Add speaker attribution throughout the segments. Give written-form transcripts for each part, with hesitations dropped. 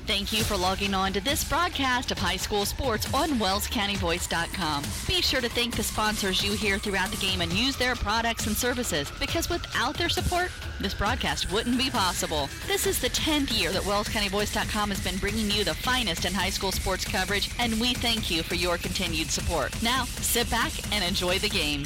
Speaker 1: Thank you for logging on to this broadcast of high school sports on WellsCountyVoice.com. Be sure to thank the sponsors you hear throughout the game and use their products and services, because without their support, this broadcast wouldn't be possible. This is the 10th year that WellsCountyVoice.com has been bringing you the finest in high school sports coverage, and we thank you for your continued support. Now, sit back and enjoy the game.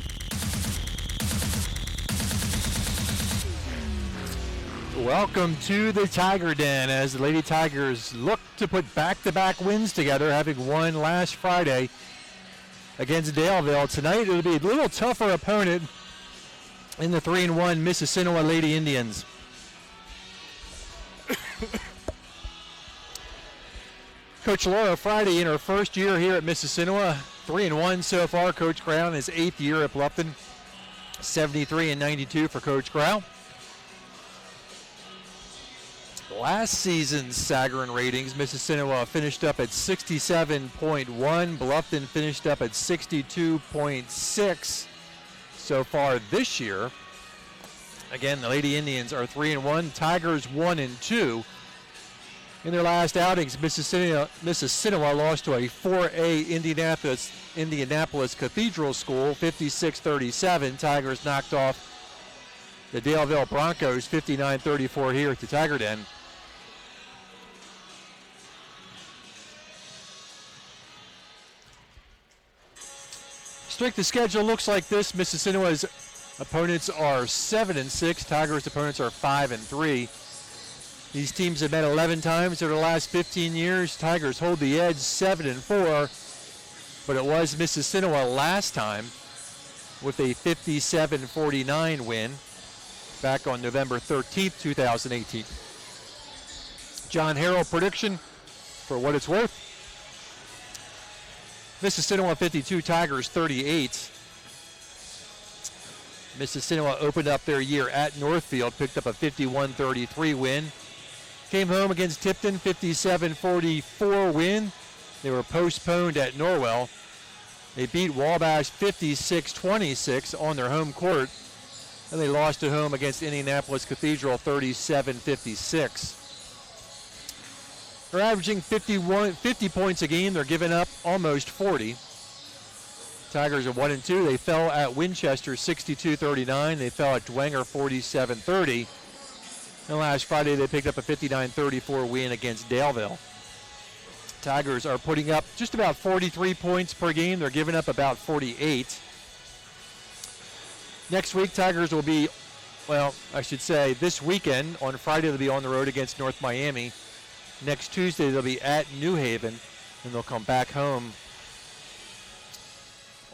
Speaker 2: Welcome to the Tiger Den as the Lady Tigers look to put back-to-back wins together, having won last Friday against Daleville. Tonight it'll be a little tougher opponent in the 3-1 Mississinewa Lady Indians. Coach Laura Friday in her first year here at Mississinewa, 3-1 so far. Coach Grau in his 8th year at Bluffton, 73-92 for Coach Grau. Last season's Sagarin ratings, Mississinewa finished up at 67.1. Bluffton finished up at 62.6 so far this year. Again, the Lady Indians are 3-1. Tigers 1-2. In their last outings, Mississinewa lost to a 4A Indianapolis Cathedral School, 56-37. Tigers knocked off the Daleville Broncos, 59-34 here at the Tiger Den. Strength of schedule looks like this. Mississinewa's opponents are 7-6. Tigers' opponents are 5-3. These teams have met 11 times over the last 15 years. Tigers hold the edge 7-4, but it was Mississinewa last time with a 57-49 win back on November 13th, 2018. John Harrell prediction for what it's worth. Mississinewa 52, Tigers 38. Mississinewa opened up their year at Northfield, picked up a 51-33 win. Came home against Tipton, 57-44 win. They were postponed at Norwell. They beat Wabash 56-26 on their home court, and they lost at home against Indianapolis Cathedral 37-56. They're averaging 50 points a game. They're giving up almost 40. Tigers are 1-2. They fell at Winchester 62-39. They fell at Dwenger 47-30. And last Friday they picked up a 59-34 win against Daleville. Tigers are putting up just about 43 points per game. They're giving up about 48. Next week, Tigers will be, well, I should say this weekend. On Friday they'll be on the road against North Miami. Next Tuesday, they'll be at New Haven, and they'll come back home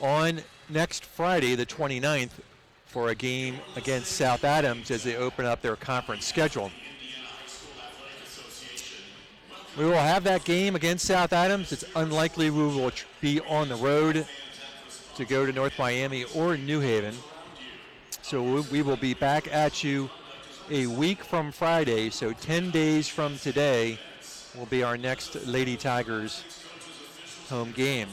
Speaker 2: on next Friday, the 29th, for a game against South Adams as they open up their conference schedule. We will have that game against South Adams. It's unlikely we will be on the road to go to North Miami or New Haven. So we will be back at you a week from Friday, so 10 days from today will be our next Lady Tigers home game.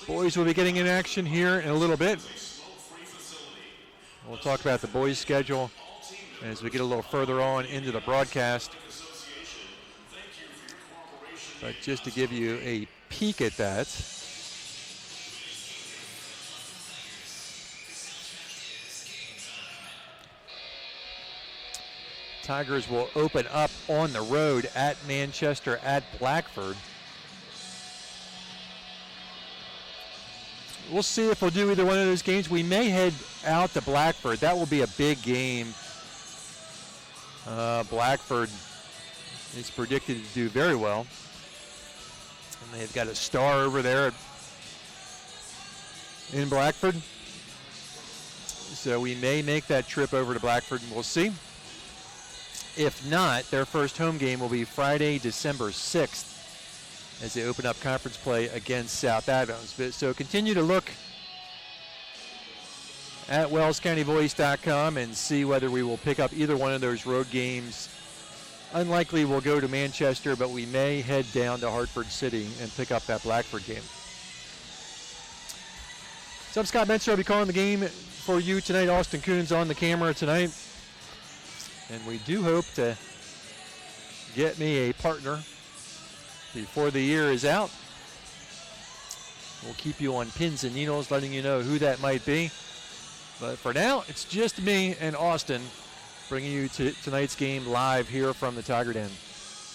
Speaker 2: Boys will be getting in action here in a little bit. We'll talk about the boys' schedule as we get a little further on into the broadcast. But just to give you a peek at that, Tigers will open up on the road at Manchester, at Blackford. We'll see if we'll do either one of those games. We may head out to Blackford. That will be a big game. Blackford is predicted to do very well. And they've got a star over there in Blackford. So we may make that trip over to Blackford, and we'll see. If not, their first home game will be Friday, December 6th, as they open up conference play against South Adams. So continue to look at WellsCountyVoice.com and see whether we will pick up either one of those road games. Unlikely we'll go to Manchester, but we may head down to Hartford City and pick up that Blackford game. So I'm Scott Menser. I'll be calling the game for you tonight. Austin Coons on the camera tonight. And we do hope to get me a partner before the year is out. We'll keep you on pins and needles, letting you know who that might be. But for now, it's just me and Austin bringing you to tonight's game live here from the Tiger Den.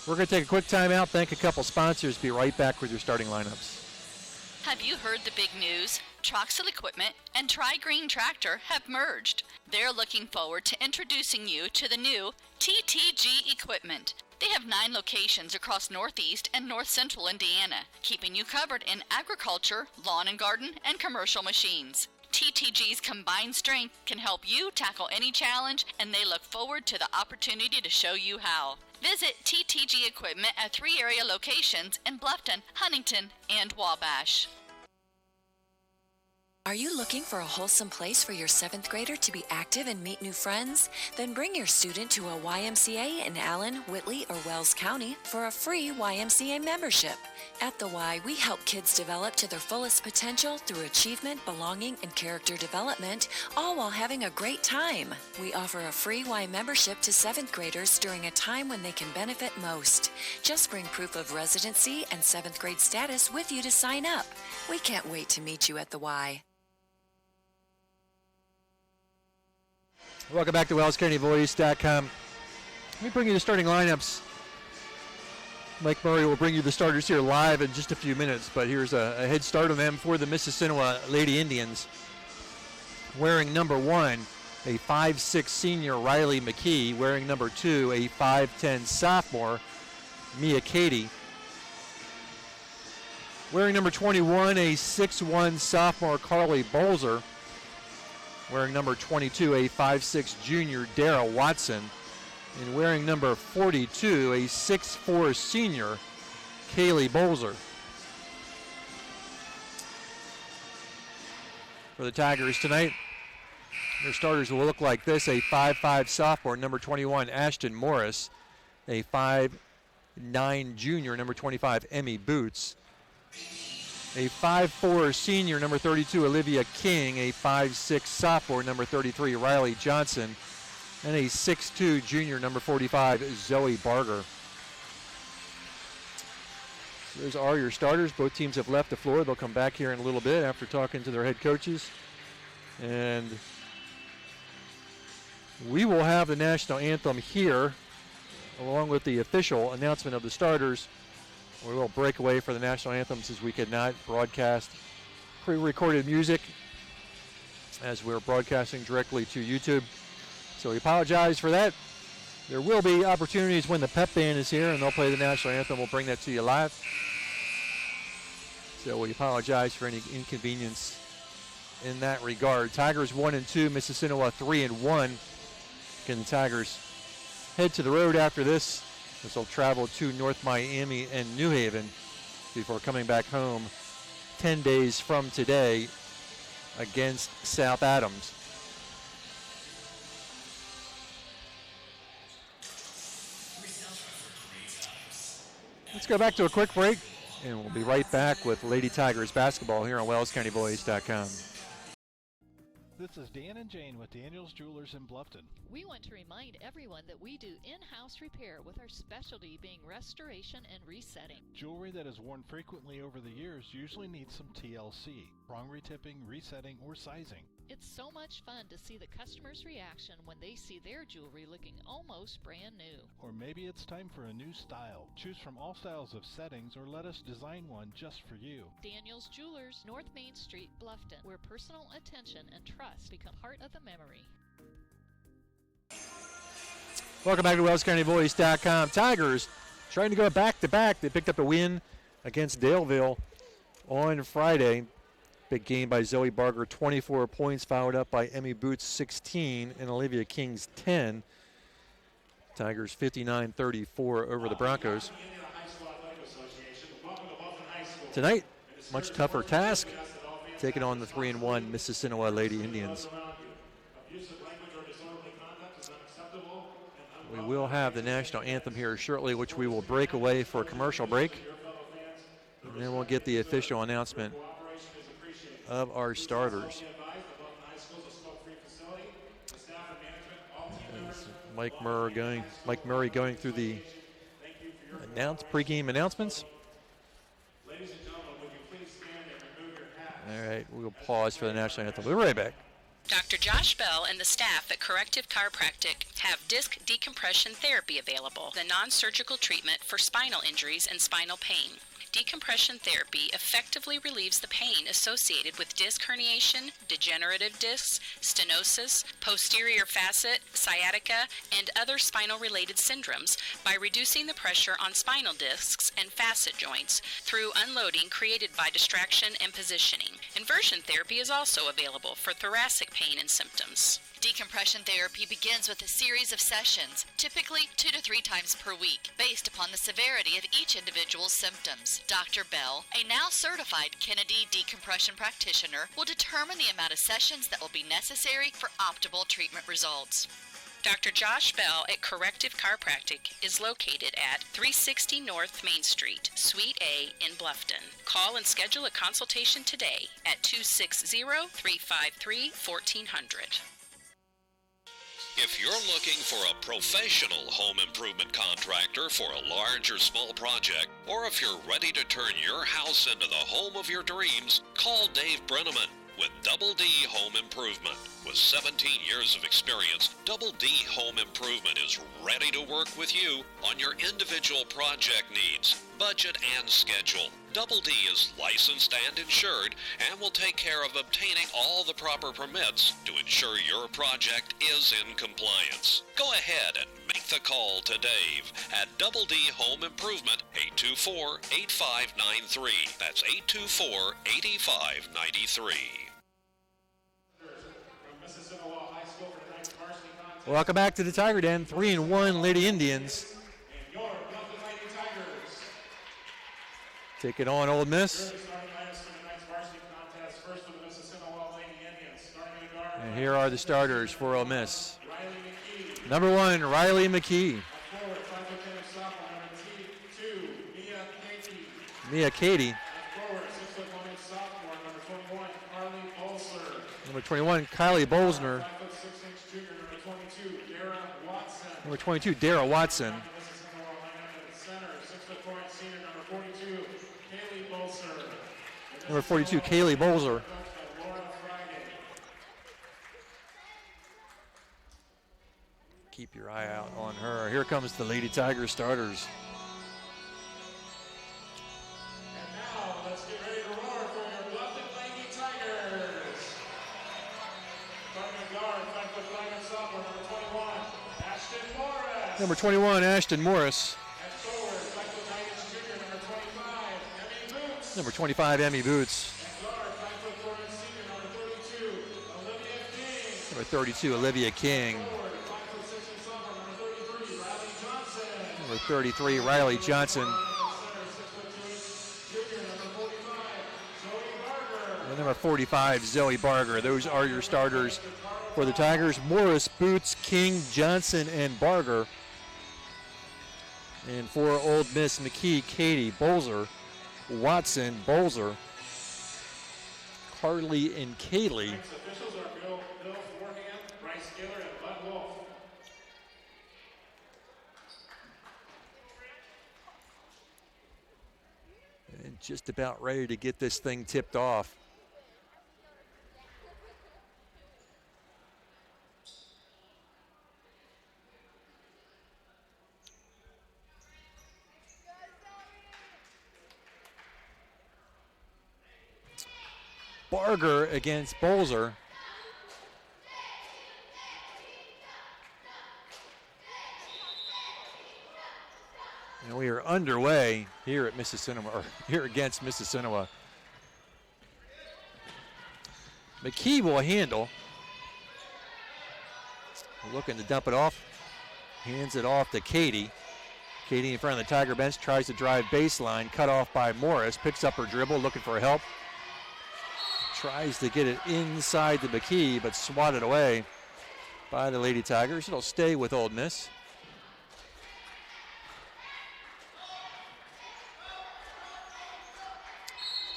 Speaker 2: We're going to take a quick time out, thank a couple sponsors, be right back with your starting lineups.
Speaker 1: Have you heard the big news? Troxel Equipment and Tri-Green Tractor have merged. They're looking forward to introducing you to the new TTG Equipment. They have 9 locations across Northeast and North Central Indiana, keeping you covered in agriculture, lawn and garden, and commercial machines. TTG's combined strength can help you tackle any challenge, and they look forward to the opportunity to show you how. Visit TTG Equipment at 3 area locations in Bluffton, Huntington, and Wabash.
Speaker 3: Are you looking for a wholesome place for your 7th grader to be active and meet new friends? Then bring your student to a YMCA in Allen, Whitley, or Wells County for a free YMCA membership. At the Y, we help kids develop to their fullest potential through achievement, belonging, and character development, all while having a great time. We offer a free Y membership to 7th graders during a time when they can benefit most. Just bring proof of residency and 7th grade status with you to sign up. We can't wait to meet you at the Y.
Speaker 2: Welcome back to WellsCountyVoice.com. Let me bring you the starting lineups. Mike Murray will bring you the starters here live in just a few minutes, but here's a head start on them for the Mississinewa Lady Indians. Wearing number 1, a 5'6" senior Riley McKee. Wearing number 2, a 5'10" sophomore Mia Cady. Wearing number 21, a 6'1" sophomore Carly Bolzer. Wearing number 22, a 5'6" junior Dara Watson. And wearing number 42, a 6'4" senior Kaylee Bolzer. For the Tigers tonight, their starters will look like this: a 5'5" sophomore, number 21, Ashton Morris. A 5'9" junior, number 25, Emmy Boots. A 5'4" senior, number 32, Olivia King. A 5'6" sophomore, number 33, Riley Johnson. And a 6'2" junior, number 45, Zoe Barger. So those are your starters. Both teams have left the floor. They'll come back here in a little bit after talking to their head coaches. And we will have the national anthem here, along with the official announcement of the starters. We will break away for the national anthem since we could not broadcast pre-recorded music as we're broadcasting directly to YouTube. So we apologize for that. There will be opportunities when the pep band is here and they'll play the national anthem. We'll bring that to you live. So we apologize for any inconvenience in that regard. Tigers 1-2, Mississinewa 3-1. Can the Tigers head to the road after this, as they'll travel to North Miami and New Haven before coming back home 10 days from today against South Adams. Let's go back to a quick break, and we'll be right back with Lady Tigers basketball here on WellsCountyVoice.com.
Speaker 4: This is Dan and Jane with Daniel's Jewelers in Bluffton.
Speaker 5: We want to remind everyone that we do in-house repair, with our specialty being restoration and resetting.
Speaker 4: Jewelry that is worn frequently over the years usually needs some TLC, wrong retipping, resetting, or sizing.
Speaker 5: It's so much fun to see the customer's reaction when they see their jewelry looking almost brand new.
Speaker 4: Or maybe it's time for a new style. Choose from all styles of settings or let us design one just for you.
Speaker 5: Daniel's Jewelers, North Main Street, Bluffton, where personal attention and trust become part of the memory.
Speaker 2: Welcome back to WellsCountyVoice.com. Tigers trying to go back-to-back. They picked up a win against Daleville on Friday. Big game by Zoe Barger, 24 points, followed up by Emmy Boots, 16, and Olivia King's 10. Tigers 59-34 over the Broncos. Tonight, much tougher task, taking on the 3-1 Mississinewa Lady Indians. We will have the national anthem here shortly, which we will break away for a commercial break. And then we'll get the official announcement of our starters. Mike Murray going through the pregame announcements. All right, we'll pause for the national anthem. We'll be right back.
Speaker 6: Dr. Josh Bell and the staff at Corrective Chiropractic have disc decompression therapy available, the non-surgical treatment for spinal injuries and spinal pain. Decompression therapy effectively relieves the pain associated with disc herniation, degenerative discs, stenosis, posterior facet, sciatica, and other spinal-related syndromes by reducing the pressure on spinal discs and facet joints through unloading created by distraction and positioning. Inversion therapy is also available for thoracic pain and symptoms.
Speaker 1: Decompression therapy begins with a series of sessions, typically 2 to 3 times per week, based upon the severity of each individual's symptoms. Dr. Bell, a now certified Kennedy decompression practitioner, will determine the amount of sessions that will be necessary for optimal treatment results.
Speaker 6: Dr. Josh Bell at Corrective Chiropractic is located at 360 North Main Street, Suite A in Bluffton. Call and schedule a consultation today at 260-353-1400.
Speaker 7: If you're looking for a professional home improvement contractor for a large or small project, or if you're ready to turn your house into the home of your dreams, call Dave Brenneman with Double D Home Improvement. With 17 years of experience, Double D Home Improvement is ready to work with you on your individual project needs, budget, and schedule. Double D is licensed and insured and will take care of obtaining all the proper permits to ensure your project is in compliance. Go ahead and make the call to Dave at Double D Home Improvement, 824-8593. That's 824-8593.
Speaker 2: Welcome back to the Tiger Den. 3-1 Lady Indians. Taking on Old Miss. And here are the starters for Ole Miss. Number 1, Riley McKee. Mia Katie. Number 21, Kylie Bolsner. Number 22, Dara Watson. Number 42, Kaylee Bolzer. Keep your eye out on her. Here comes the Lady Tigers starters.
Speaker 8: And now, let's get ready to roar for your Bluffton Lady Tigers. Starting guard, 5'5" sophomore, number 21, Ashton Morris.
Speaker 2: Number 21, Ashton Morris.
Speaker 8: And forward, 5'9" junior, number 25, Emmy Boots.
Speaker 2: Number 25, Emmy Boots.
Speaker 8: And guard, 5'4" senior, number 32, Olivia King.
Speaker 2: Number 32, Olivia King.
Speaker 8: Forward, 5'6" sophomore, number 33, Riley Johnson.
Speaker 2: Number 33, Riley Johnson. And number 45, Zoe Barger. Those are your starters for the Tigers. Morris, Boots, King, Johnson, and Barger. And for Old Miss, McKee, Katie, Bolzer, Watson, Bolzer, Carly, and Kaylee.
Speaker 8: Officials are Bill Forehand, Bryce Gaylor, and Bud Wolf.
Speaker 2: And just about ready to get this thing tipped off. Barger against Bolzer. And we are underway here at Mississinewa, or here against Mississinewa. McKee will handle. Looking to dump it off. Hands it off to Katie. Katie in front of the Tiger bench tries to drive baseline, cut off by Morris. Picks up her dribble, looking for help. Tries to get it inside to McKee, but swatted away by the Lady Tigers. It'll stay with Old Miss.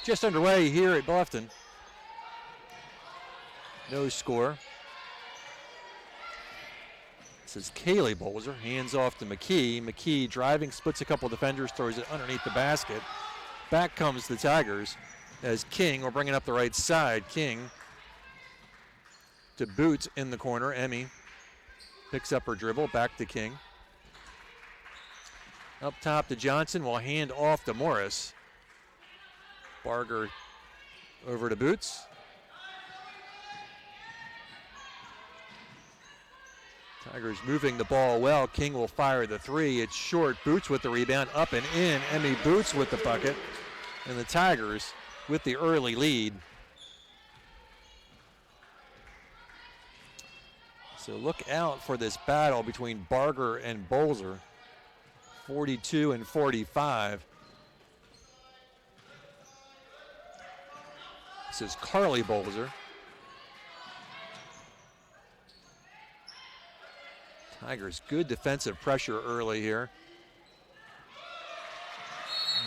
Speaker 2: Just underway here at Bluffton. No score. This is Kaylee Bolzer, hands off to McKee. McKee driving, splits a couple defenders, throws it underneath the basket. Back comes the Tigers as King, we're bringing up the right side. King to Boots in the corner. Emmy picks up her dribble, back to King. Up top to Johnson, will hand off to Morris. Barger over to Boots. Tigers moving the ball well. King will fire the three. It's short. Boots with the rebound, up and in. Emmy Boots with the bucket. And the Tigers with the early lead. So look out for this battle between Barger and Bolzer. 42 and 45. This is Carly Bolzer. Tigers, good defensive pressure early here.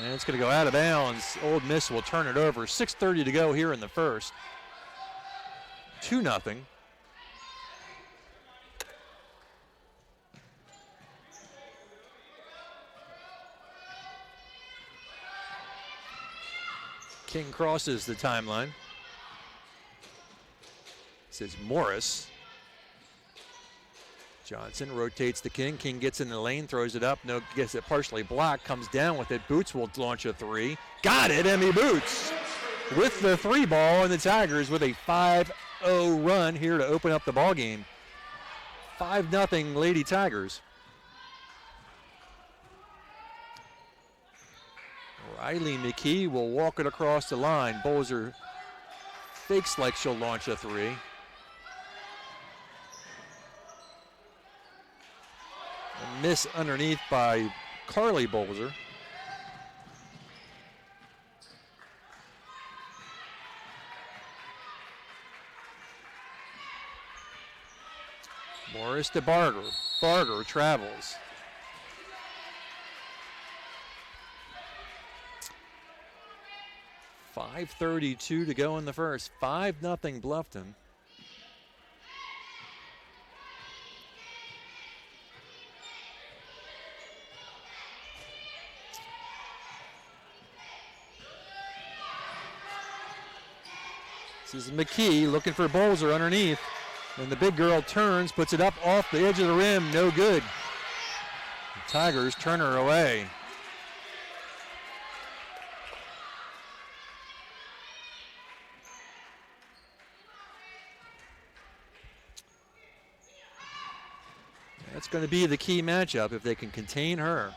Speaker 2: And it's going to go out of bounds. Ole Miss will turn it over. 6:30 to go here in the first. 2-0. King crosses the timeline. This is Morris. Johnson rotates to King. King gets in the lane, throws it up. No, gets it partially blocked. Comes down with it. Boots will launch a three. Got it, Emmy Boots with the three ball, and the Tigers with a 5-0 run here to open up the ball game. 5-0 Lady Tigers. Riley McKee will walk it across the line. Bolzer fakes like she'll launch a three. A miss underneath by Carly Bolzer. Morris to Barger. Barger travels. .532 to go in the first. 5-0 Bluffton. This is McKee looking for Bolzer underneath. And the big girl turns, puts it up off the edge of the rim. No good. The Tigers turn her away. That's going to be the key matchup if they can contain her.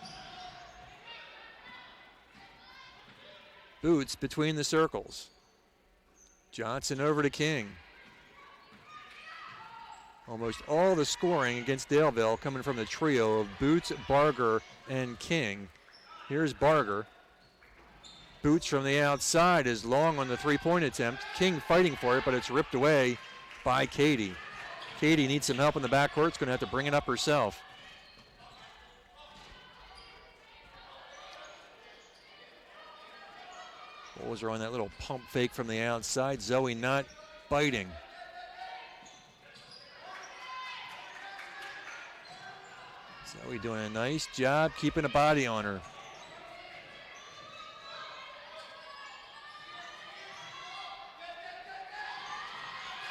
Speaker 2: Boots between the circles. Johnson over to King. Almost all the scoring against Daleville coming from the trio of Boots, Barger, and King. Here's Barger. Boots from the outside is long on the three-point attempt. King fighting for it, but it's ripped away by Katie. Katie needs some help in the backcourt. It's going to have to bring it up herself. Bolzer on that little pump fake from the outside. Zoe not biting. Zoe doing a nice job keeping a body on her.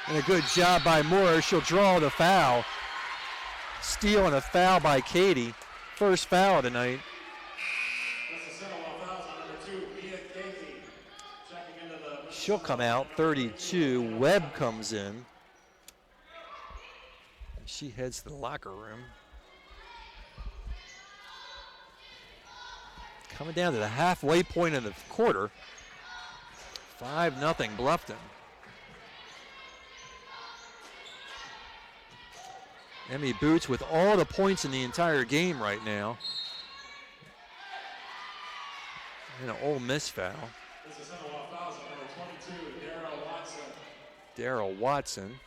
Speaker 2: And a good job by Moore. She'll draw the foul. Steal and a foul by Katie. First foul tonight. She'll come out 32. Webb comes in. She heads to the locker room. Coming down to the halfway point of the quarter. 5-0 Bluffton. Emmy Boots with all the points in the entire game right now. And an Ole Miss foul.
Speaker 8: This is number 22, Darryl Watson.
Speaker 2: Darryl Watson.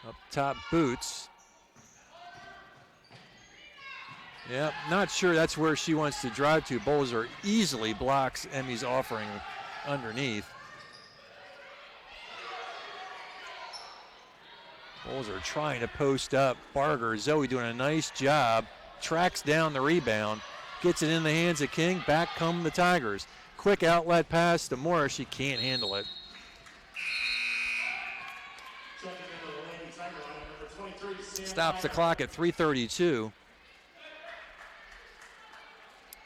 Speaker 2: Up top, Boots. Yep, not sure that's where she wants to drive to. Bolzer easily blocks Emmy's offering underneath. Bolzer trying to post up. Barger, Zoe doing a nice job. Tracks down the rebound. Gets it in the hands of King. Back come the Tigers. Quick outlet pass to Morris. She can't handle it. Stops the clock at 3:32.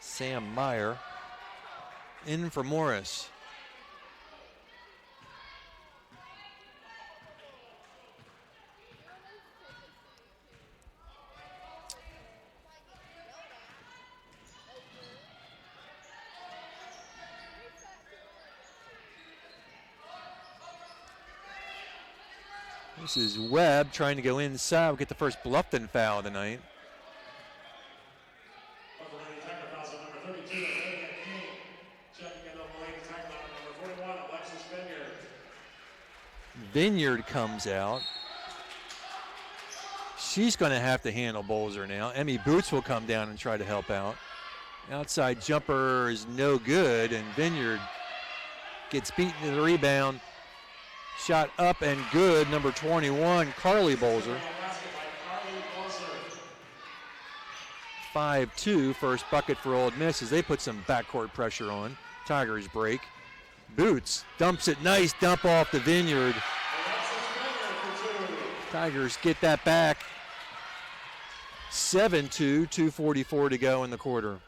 Speaker 2: Sam Meyer in for Morris. This is Webb trying to go inside. We'll get the first Bluffton foul of the night. Vineyard comes out. She's going to have to handle Bolzer now. Emmy Boots will come down and try to help out. Outside jumper is no good, and Vineyard gets beaten to the rebound. Shot up and good, number 21, Carly Bolzer. 5-2, first bucket for Old Miss as they put some backcourt pressure on. Tigers break. Boots dumps it, nice dump off the Vineyard. Tigers get that back. 7-2, 2:44 to go in the quarter.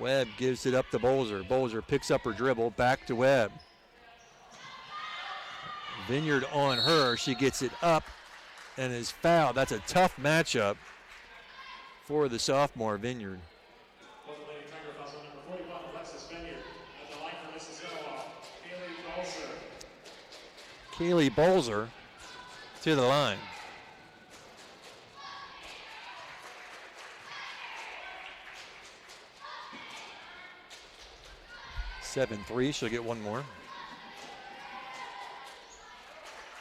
Speaker 2: Webb gives it up to Bolzer. Bolzer picks up her dribble, back to Webb. Vineyard on her. She gets it up and is fouled. That's a tough matchup for the sophomore Vineyard. Kaylee Bolzer to the line. Seven three, she'll get one more.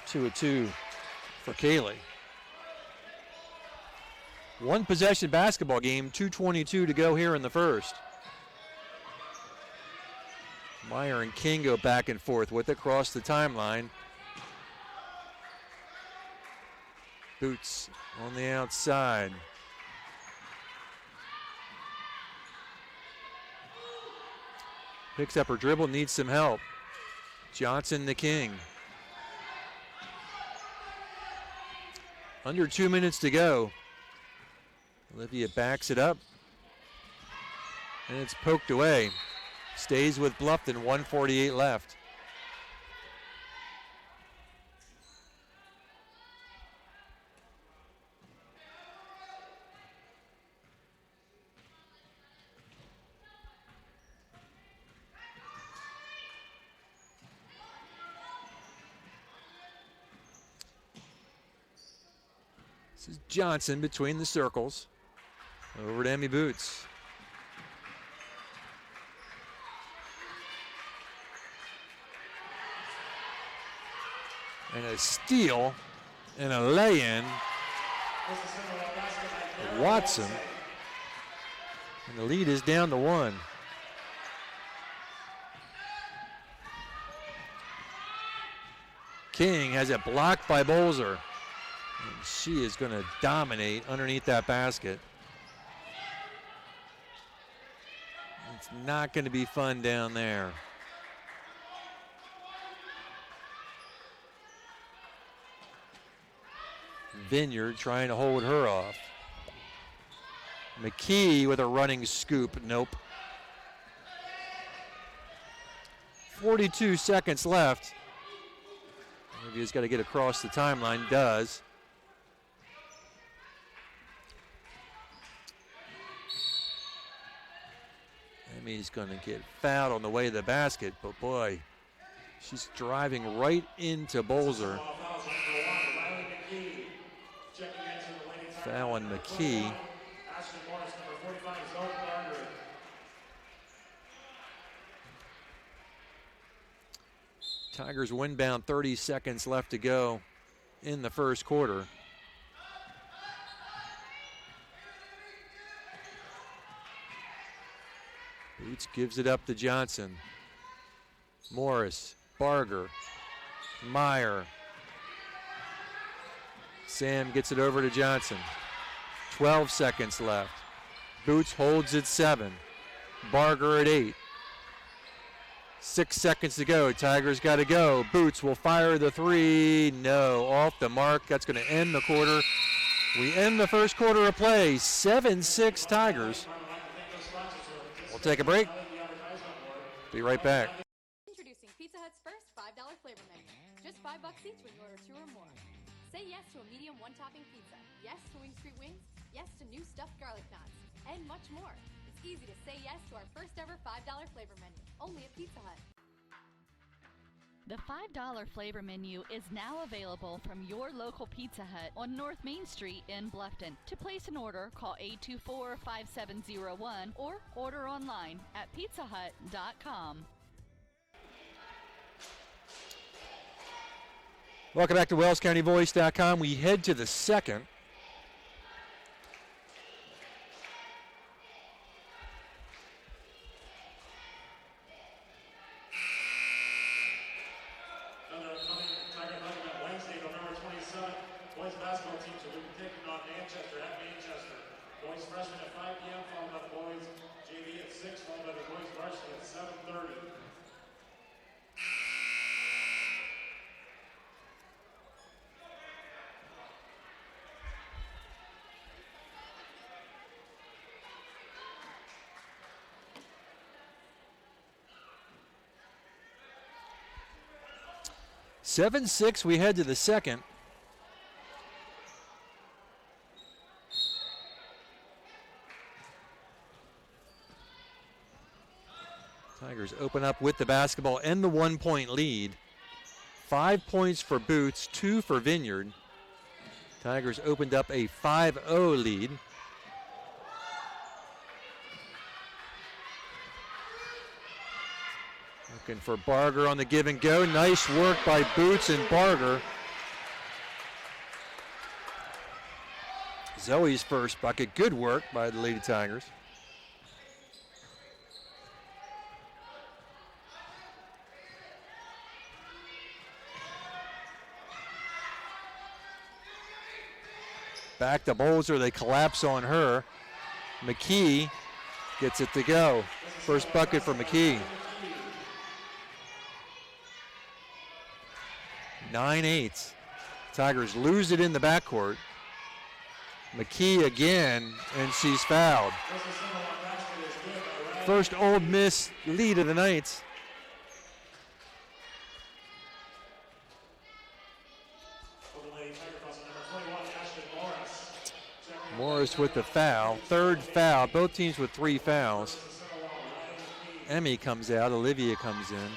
Speaker 2: 2-2 for Kaylee. One possession basketball game, 2:22 to go here in the first. Meyer and King go back and forth with it across the timeline. Boots on the outside. Picks up her dribble, needs some help. Johnson to King. Under 2 minutes to go. Olivia backs it up. And it's poked away. Stays with Bluffton, 1:48 left. This is Johnson between the circles. Over to Emmy Boots. And a steal and a lay-in. Watson. And the lead is down to one. King has it blocked by Bolzer. And she is going to dominate underneath that basket. It's not going to be fun down there. Vineyard trying to hold her off. McKee with a running scoop. Nope. 42 seconds left. Maybe he's got to get across the timeline. Does. Emmy's going to get fouled on the way to the basket, but boy, she's driving right into Bolzer. Foul on McKee. Tigers windbound, 30 seconds left to go in the first quarter. Boots gives it up to Johnson. Morris, Barger, Meyer. Sam gets it over to Johnson. 12 seconds left. Boots holds at 7. Barger at 8. 6 seconds to go. Tigers got to go. Boots will fire the 3. No, off the mark. That's going to end the quarter. We end the first quarter of play. 7-6 Tigers. We'll take a break. Be right back.
Speaker 9: Introducing Pizza Hut's first $5 flavor menu. Just $5 each when you order 2 or more. Say yes to a medium one-topping pizza. Yes to Wing Street Wings. Yes to new stuffed garlic knots. And much more. It's easy to say yes to our first ever $5 flavor menu. Only at Pizza Hut.
Speaker 1: The $5 flavor menu is now available from your local Pizza Hut on North Main Street in Bluffton. To place an order, call 824-5701 or order online at pizzahut.com.
Speaker 2: Welcome back to WellsCountyVoice.com. We head to the second. Seven, 6, we head to the second. Tigers open up with the basketball and the 1-point lead. 5 points for Boots, 2 for Vineyard. Tigers opened up a 5-0 lead. Looking for Barger on the give and go. Nice work by Boots and Barger. Zoe's first bucket. Good work by the Lady Tigers. Back to Bolzer. They collapse on her. McKee gets it to go. First bucket for McKee. 9-8. Tigers lose it in the backcourt. McKee again, and she's fouled. First Old Miss lead of the night. Morris with the foul. Third foul. Both teams with 3 fouls. Emmy comes out. Olivia comes in.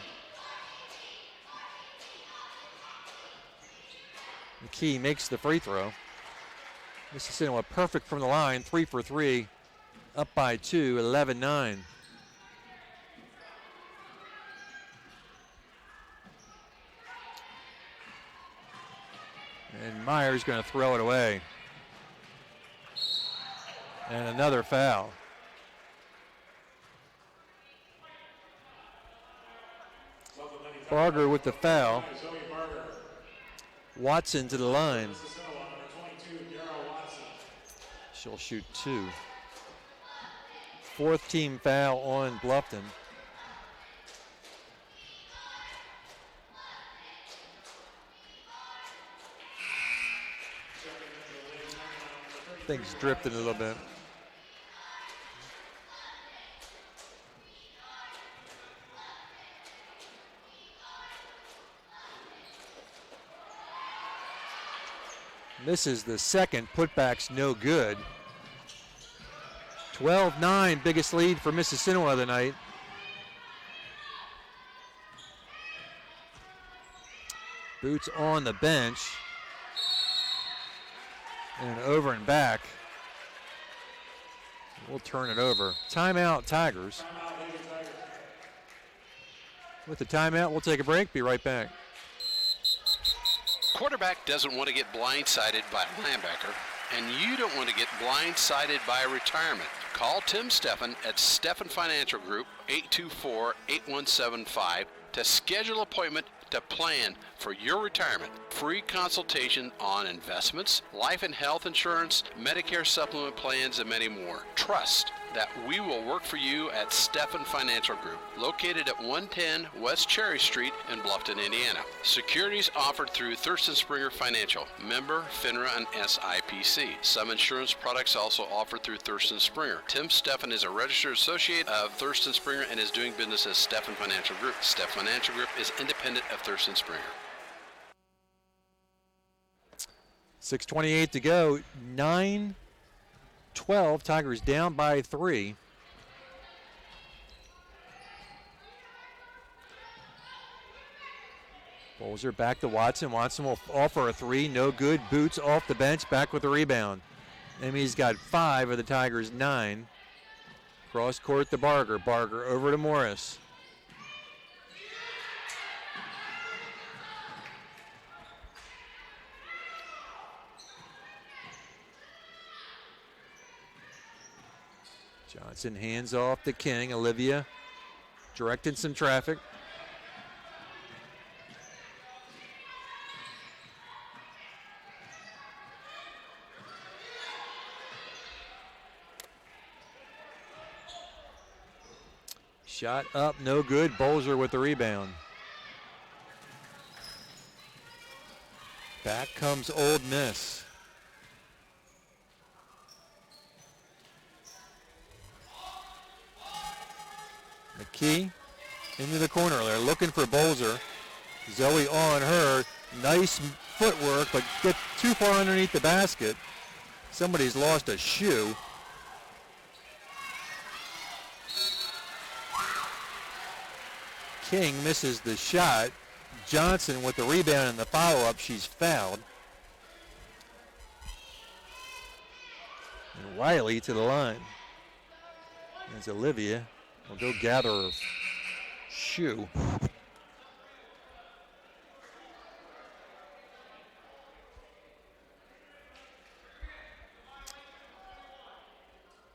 Speaker 2: McKee makes the free throw. Mississinewa perfect from the line, 3 for 3, up by 2, 11-9. And Meyer's going to throw it away. And another foul. Barger with the foul. Watson to the line. She'll shoot 2. 4th team foul on Bluffton. Things drifted a little bit. Misses the second. Putback's no good. 12-9, biggest lead for Mississinewa tonight. Boots on the bench. And over and back. We'll turn it over. Timeout, Tigers. With the timeout, we'll take a break. Be right back.
Speaker 10: Quarterback doesn't want to get blindsided by a linebacker, and you don't want to get blindsided by a retirement. Call Tim Steffen at Steffen Financial Group, 824-8175, to schedule an appointment to plan for your retirement. Free consultation on investments, life and health insurance, Medicare supplement plans, and many more. Trust that we will work for you at Steffen Financial Group, located at 110 West Cherry Street in Bluffton, Indiana. Securities offered through Thurston Springer Financial, member FINRA and SIPC. Some insurance products also offered through Thurston Springer. Tim Steffen is a registered associate of Thurston Springer and is doing business as Steffen Financial Group. Steffen Financial Group is independent of Thurston Springer.
Speaker 2: 6:28 to go. 9-12. Tigers down by 3. Bolzer back to Watson. Watson will offer a 3. No good. Boots off the bench. Back with the rebound. Emmy's got 5 of the Tigers' 9. Cross court to Barger. Barger over to Morris. Johnson hands off to King. Olivia directing some traffic. Shot up, no good. Bolzer with the rebound. Back comes Old Miss. McKee into the corner. They're looking for Bolzer. Zoe on her. Nice footwork, but gets too far underneath the basket. Somebody's lost a shoe. King misses the shot. Johnson with the rebound and the follow-up. She's fouled. And Riley to the line. There's Olivia. We'll go gather her shoe.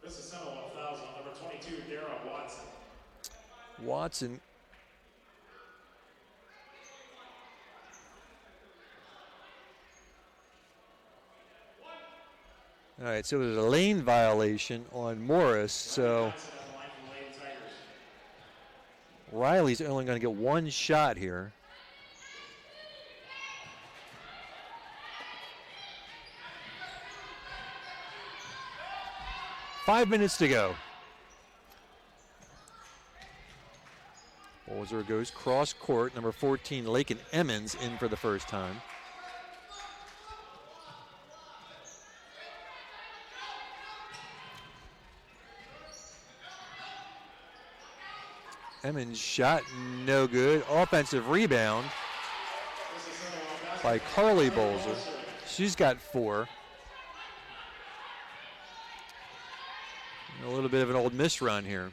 Speaker 8: Mississinewa fouls on number 22, Dara Watson.
Speaker 2: Watson. All right, so there's a lane violation on Morris, so Riley's only going to get one shot here. Five minutes to go. Bolzer goes cross court. Number 14, Lakin Emmons in for the first time. Emmons shot no good. Offensive rebound by Carly Bolzer. She's got 4. A little bit of an Old Miss run here.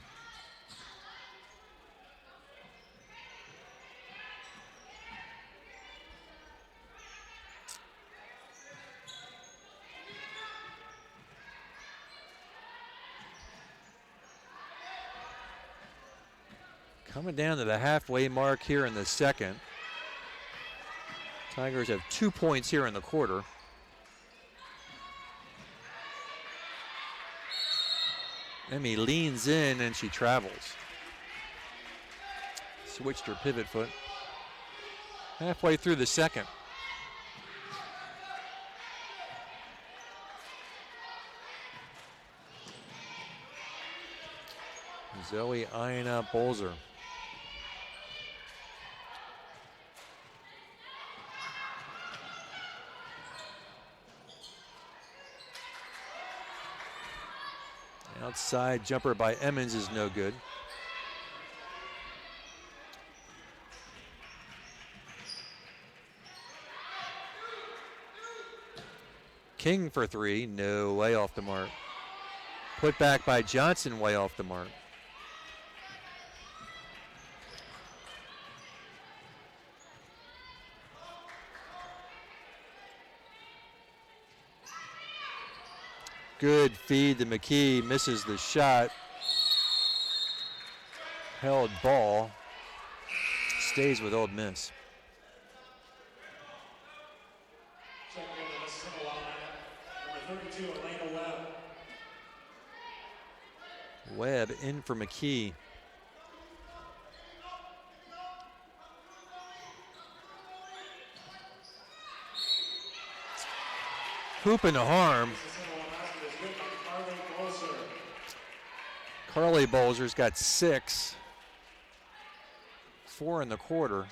Speaker 2: Coming down to the halfway mark here in the second. Tigers have 2 points here in the quarter. Emmy leans in and she travels. Switched her pivot foot. Halfway through the second. Zoe eyeing up Bolzer. Outside jumper by Emmons is no good. King for 3, no, way off the mark. Put back by Johnson, way off the mark. Good feed to McKee. Misses the shot. Held ball. Stays with Old Miss.
Speaker 8: Check in the Mississinewa lineup. Number 32, Elena Webb.
Speaker 2: Webb in for McKee. Hoop and a harm. Carly Bolzer's got 6. 4 in the quarter.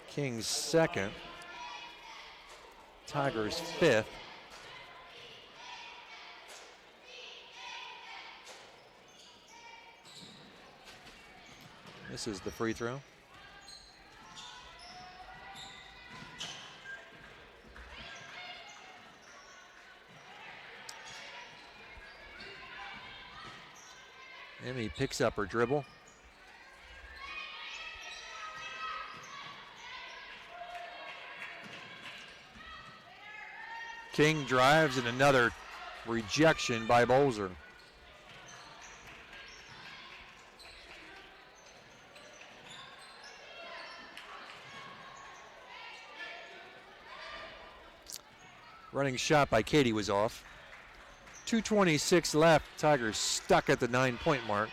Speaker 2: King's second. Tigers 5th. This is the free throw. Emmy picks up her dribble. King drives and another rejection by Bolzer. Running shot by Katie was off. 2:26 left. Tigers stuck at the 9-point mark.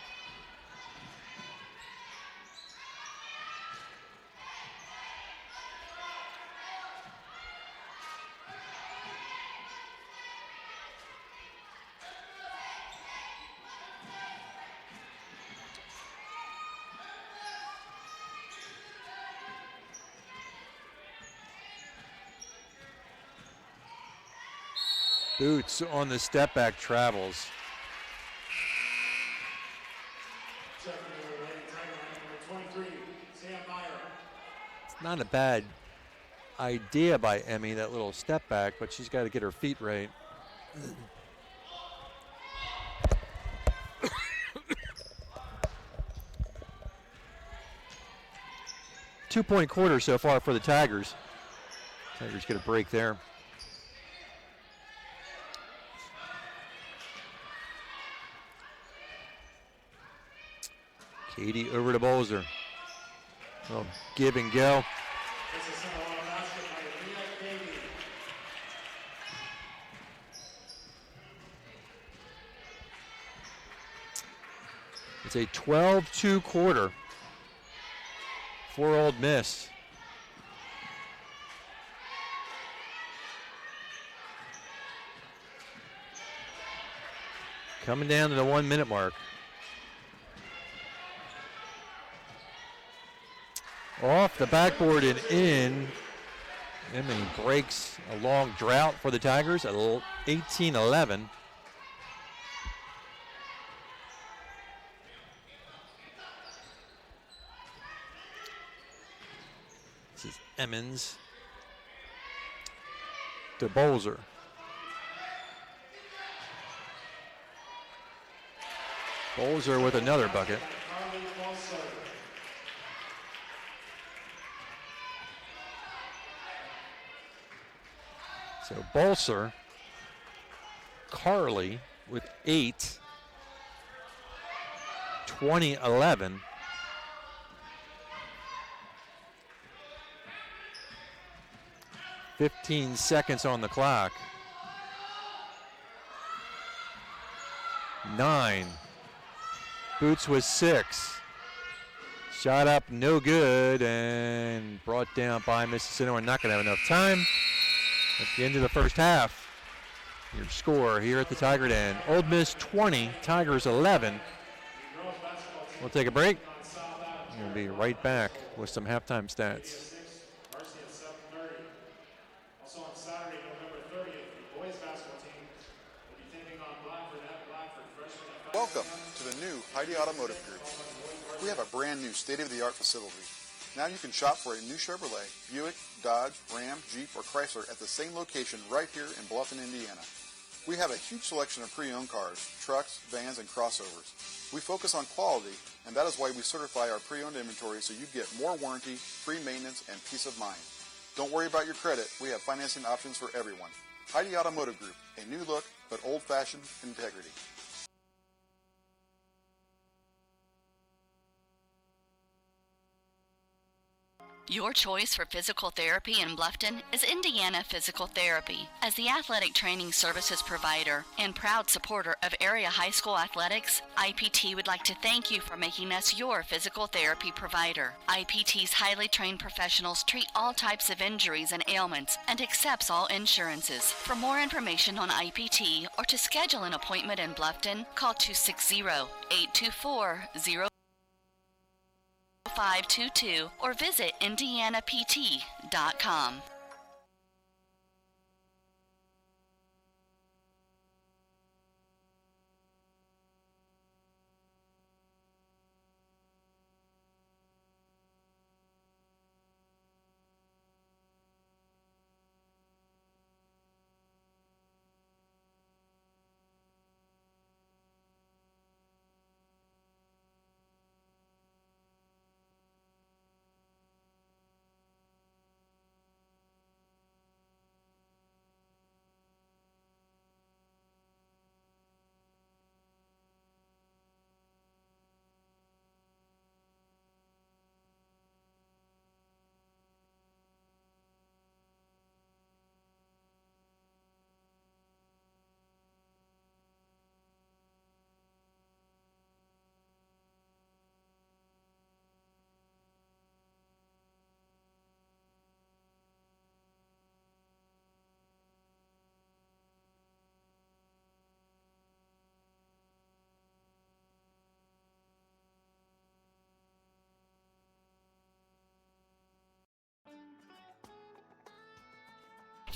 Speaker 2: Boots on the step back travels. It's not a bad idea by Emmy, that little step back, but she's got to get her feet right. Two-point quarter so far for the Tigers. Tigers get a break there. Katie over to Bolzer. Well, give and go. It's a 12-2 quarter for Old Miss. Coming down to the 1-minute mark. Off the backboard and in. Emmy breaks a long drought for the Tigers at 18-11. This is Emmons to Bolzer. Bolzer with another bucket. So Bolzer, Carly with 8, 20-11. "15 seconds on the clock. 9. Boots with 6. Shot up, no good, and brought down by Mississinewa. Not going to have enough time. At the end of the first half, your score here at the Tiger Den. Old Miss 20, Tigers 11. We'll take a break. We'll be right back with some halftime stats.
Speaker 8: Also on Saturday, November 30th, the boys basketball team will be taking on Blackford at Blackford freshman.
Speaker 11: Welcome to the new Heidi Automotive Group. We have a brand new state-of-the-art facility. Now you can shop for a new Chevrolet, Buick, Dodge, Ram, Jeep, or Chrysler at the same location right here in Bluffton, Indiana. We have a huge selection of pre-owned cars, trucks, vans, and crossovers. We focus on quality, and that is why we certify our pre-owned inventory so you get more warranty, free maintenance, and peace of mind. Don't worry about your credit. We have financing options for everyone. Heidi Automotive Group, a new look but old-fashioned integrity.
Speaker 1: Your choice for physical therapy in Bluffton is Indiana Physical Therapy. As the athletic training services provider and proud supporter of area high school athletics, IPT would like to thank you for making us your physical therapy provider. IPT's highly trained professionals treat all types of injuries and ailments and accepts all insurances. For more information on IPT or to schedule an appointment in Bluffton, call 260-824-0522 or visit indianapt.com.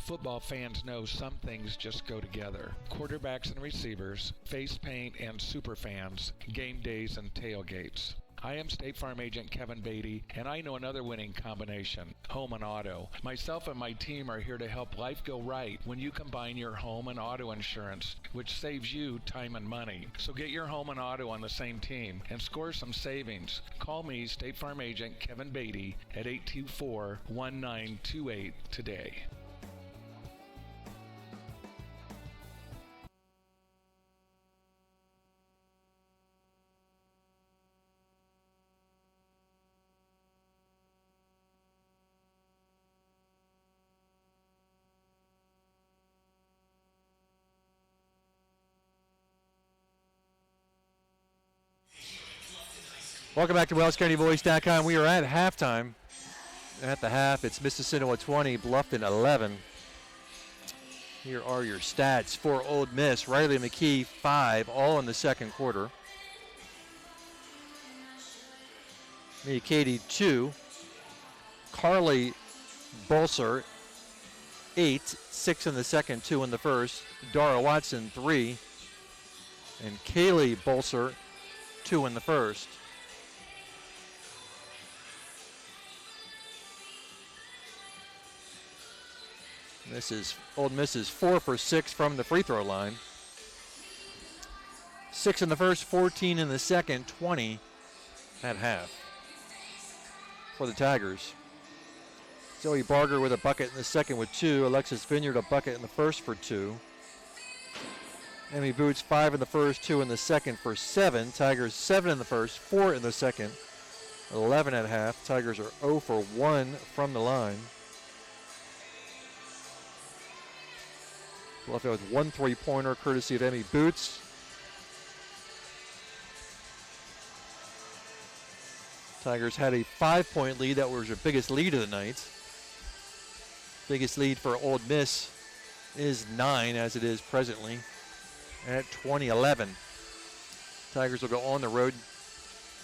Speaker 12: Football fans know some things just go together. Quarterbacks and receivers, face paint and super fans, game days and tailgates. I am State Farm Agent Kevin Beatty, and I know another winning combination, home and auto. Myself and my team are here to help life go right when you combine your home and auto insurance, which saves you time and money. So get your home and auto on the same team and score some savings. Call me, State Farm Agent Kevin Beatty, at 824-1928 today.
Speaker 2: Welcome back to WellsCountyVoice.com. We are at halftime. At the half, it's Mississinewa 20, Bluffton 11. Here are your stats for Old Miss. Riley McKee, 5, all in the second quarter. Me, Katie, 2. Carly Bolser, 8, 6 in the second, 2 in the first. Dara Watson, 3. And Kaylee Bolser, 2 in the first. Old Miss is 4 for 6 from the free throw line. 6 in the first, 14 in the second, 20 at half for the Tigers. Zoe Barger with a bucket in the second with 2. Alexis Vineyard a bucket in the first for 2. Emmy Boots 5 in the first, 2 in the second for 7. Tigers 7 in the first, 4 in the second, 11 at half. Tigers are 0 for 1 from the line. Bluffton with 1 3-pointer courtesy of Emmy Boots. Tigers had a 5-point lead. That was their biggest lead of the night. Biggest lead for Old Miss is 9 as it is presently at 20-11. Tigers will go on the road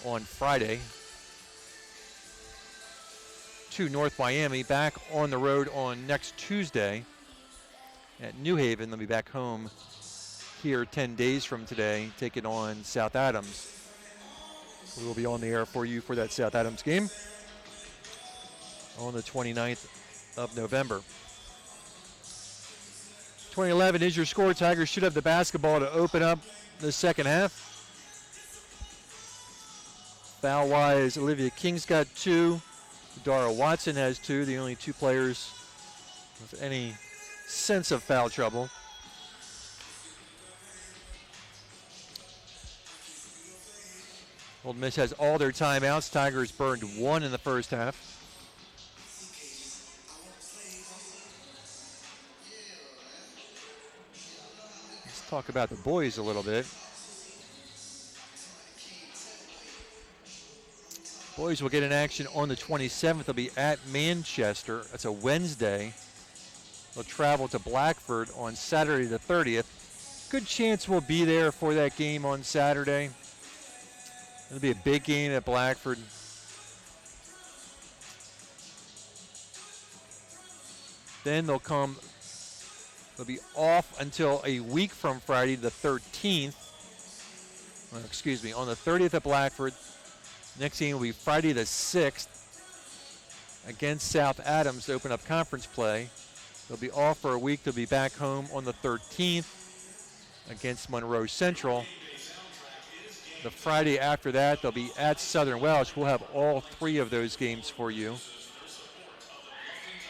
Speaker 2: on Friday to North Miami, back on the road on next Tuesday at New Haven. They'll be back home here 10 days from today, taking on South Adams. We will be on the air for you for that South Adams game on the 29th of November. 20-11 is your score. Tigers shoot up the basketball to open up the second half. Foul-wise, Olivia King's got 2. Dara Watson has 2, the only 2 players with any sense of foul trouble. Old Miss has all their timeouts. Tigers burned 1 in the first half. Let's talk about the boys a little bit. Boys will get in action on the 27th. They'll be at Manchester. That's a Wednesday. They'll travel to Blackford on Saturday the 30th. Good chance we'll be there for that game on Saturday. It'll be a big game at Blackford. Then they'll be off until a week from Friday the 13th. On the 30th at Blackford. Next game will be Friday the 6th against South Adams to open up conference play. They'll be off for a week. They'll be back home on the 13th against Monroe Central. The Friday after that, they'll be at Southern Welsh. We'll have all 3 of those games for you.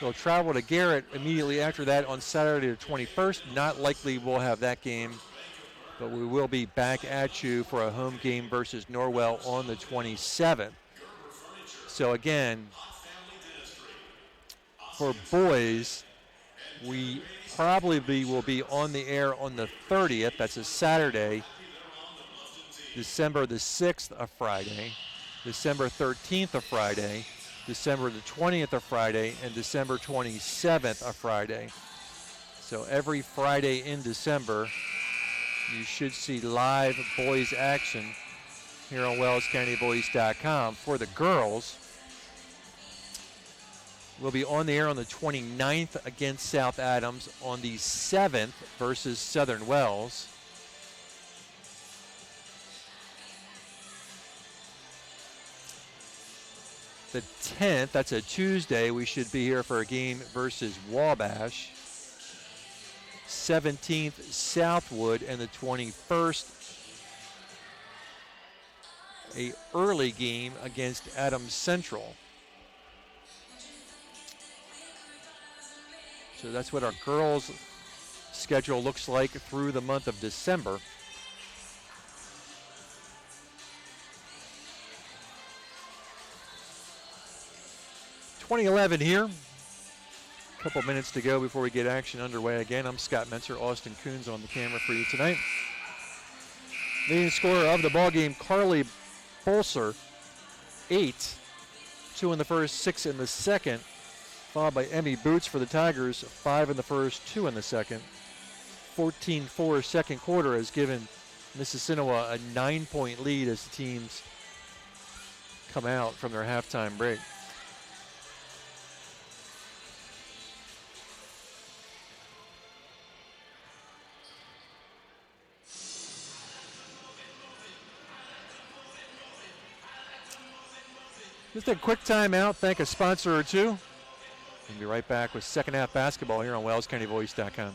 Speaker 2: They'll travel to Garrett immediately after that on Saturday the 21st. Not likely we'll have that game, but we will be back at you for a home game versus Norwell on the 27th. So again, for boys, we probably will be on the air on the 30th. That's a Saturday. December the 6th, a Friday. December 13th, a Friday. December the 20th, a Friday. And December 27th, a Friday. So every Friday in December, you should see live boys action here on WellsCountyBoys.com. For the girls, we'll be on the air on the 29th against South Adams, on the 7th versus Southern Wells. The 10th, that's a Tuesday, we should be here for a game versus Wabash. 17th, Southwood, and the 21st, a early game against Adams Central. So that's what our girls' schedule looks like through the month of December. .2011 here. A couple minutes to go before we get action underway again. I'm Scott Mentzer. Austin Coons on the camera for you tonight. Leading scorer of the ballgame, Carly Bolser, 8. 2 in the first, 6 in the second. Followed by Emmy Boots for the Tigers, 5 in the first, 2 in the second. 14-4 second quarter has given Mississinewa a 9-point lead as the teams come out from their halftime break. Just a quick timeout, thank a sponsor or two. We'll be right back with second half basketball here on WellsCountyVoice.com.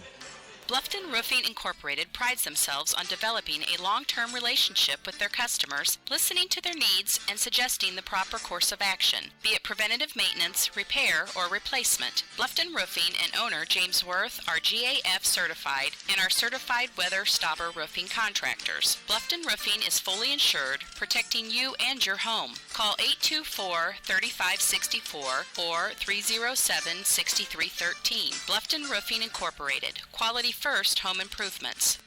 Speaker 6: Bluffton Roofing Incorporated prides themselves on developing a long-term relationship with their customers, listening to their needs and suggesting the proper course of action, be it preventative maintenance, repair, or replacement. Bluffton Roofing and owner James Worth are GAF certified and are certified weather stopper roofing contractors. Bluffton Roofing is fully insured, protecting you and your home. Call 824-3564 or 307-6313. Bluffton Roofing Incorporated. Quality first home improvements.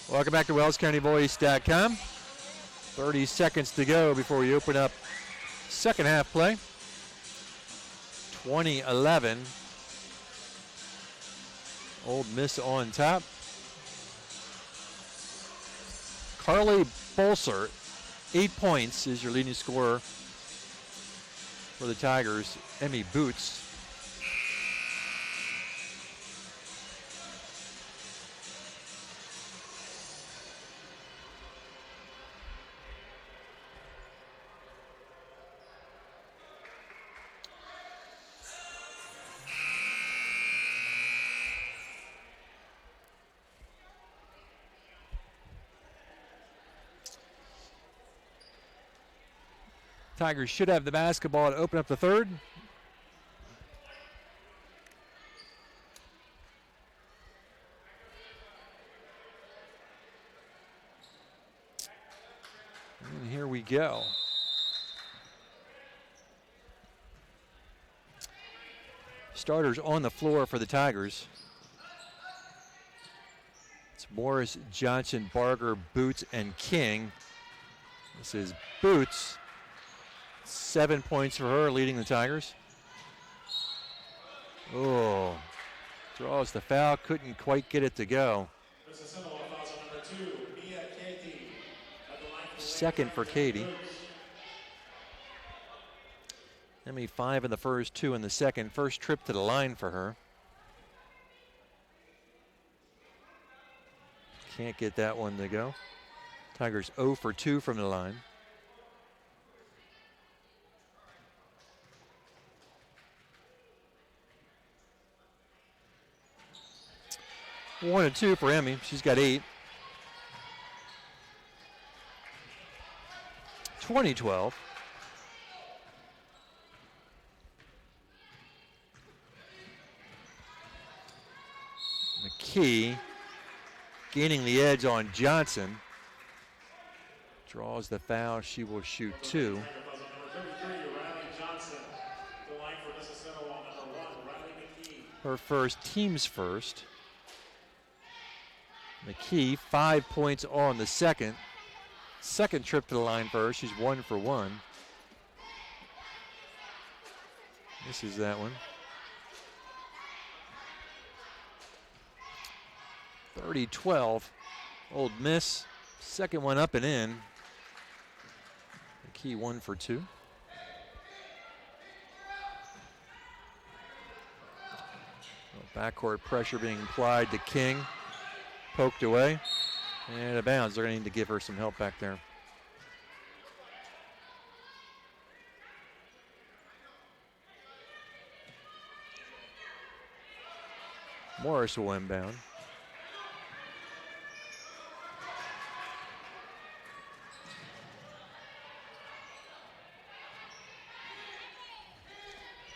Speaker 2: Welcome back to WellsCountyVoice.com. 30 seconds to go before we open up second half play. 2011. Old Miss on top. Carly Bolser, 8 points, is your leading scorer for the Tigers. Emmy Boots, Tigers should have the basketball to open up the third. And here we go. Starters on the floor for the Tigers. It's Morris, Johnson, Barger, Boots, and King. This is Boots. 7 points for her, leading the Tigers. Oh, draws the foul, couldn't quite get it to go. Second for Katie. Emmy 5 in the first, 2 in the second. First trip to the line for her. Can't get that one to go. Tigers 0 for 2 from the line. One and 2 for Emmy. She's got 8. 20-12. McKee gaining the edge on Johnson. Draws the foul. She will shoot 2. Her first, team's first. McKee, 5 points on the second. Second trip to the line for her. She's 1 for 1. This is that one. 30-12. Old Miss. Second one up and in. McKee 1 for 2. Backcourt pressure being applied to King. Poked away. And out of bounds. They're going to need to give her some help back there. Morris will inbound.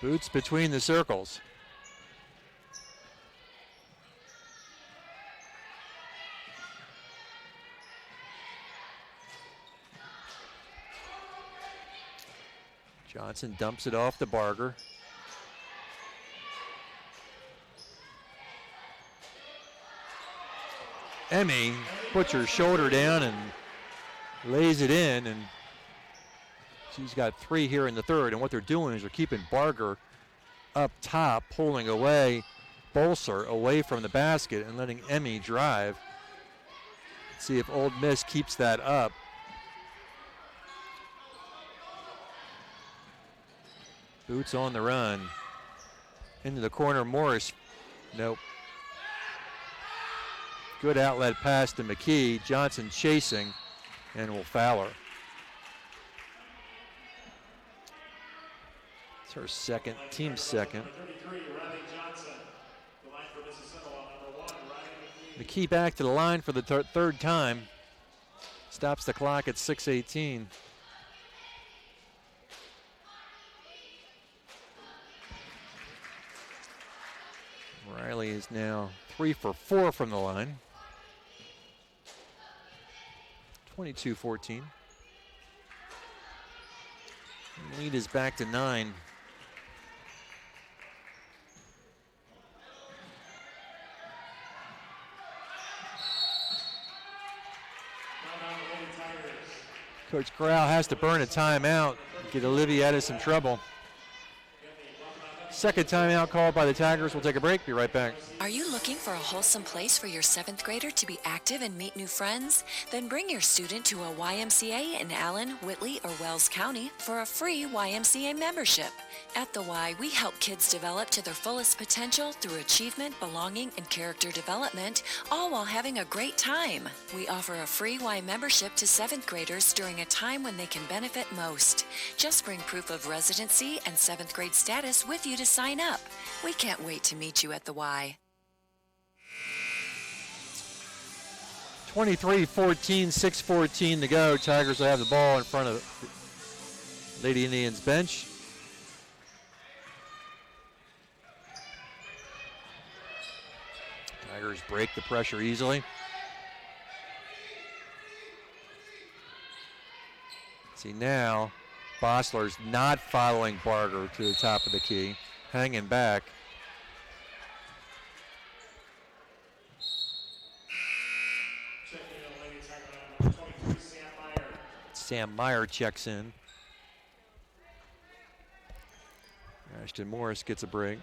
Speaker 2: Boots between the circles. Johnson dumps it off to Barger. Emmy puts her shoulder down and lays it in, and she's got 3 here in the third. And what they're doing is they're keeping Barger up top, pulling away Bolser away from the basket and letting Emmy drive. Let's see if Old Miss keeps that up. Boots on the run. Into the corner, Morris. Nope. Good outlet pass to McKee. Johnson chasing and will foul her. It's her second, team second. McKee back to the line for the third time. Stops the clock at 6:18. Riley is now 3 for 4 from the line. 22-14. Lead is back to 9. Coach Corral has to burn a timeout, get Olivia out of some trouble. Second timeout called by the Tigers. We'll take a break. Be right back.
Speaker 3: Are you looking for a wholesome place for your 7th grader to be active and meet new friends? Then bring your student to a YMCA in Allen, Whitley, or Wells County for a free YMCA membership. At the Y, we help kids develop to their fullest potential through achievement, belonging, and character development, all while having a great time. We offer a free Y membership to 7th graders during a time when they can benefit most. Just bring proof of residency and 7th grade status with you to sign up. We can't wait to meet you at the Y.
Speaker 2: 23-14, 6:14 to go. Tigers will have the ball in front of Lady Indians bench. Tigers break the pressure easily. See now, Bossler's not following Barger to the top of the key, hanging back. Sam Meyer checks in. Ashton Morris gets a break.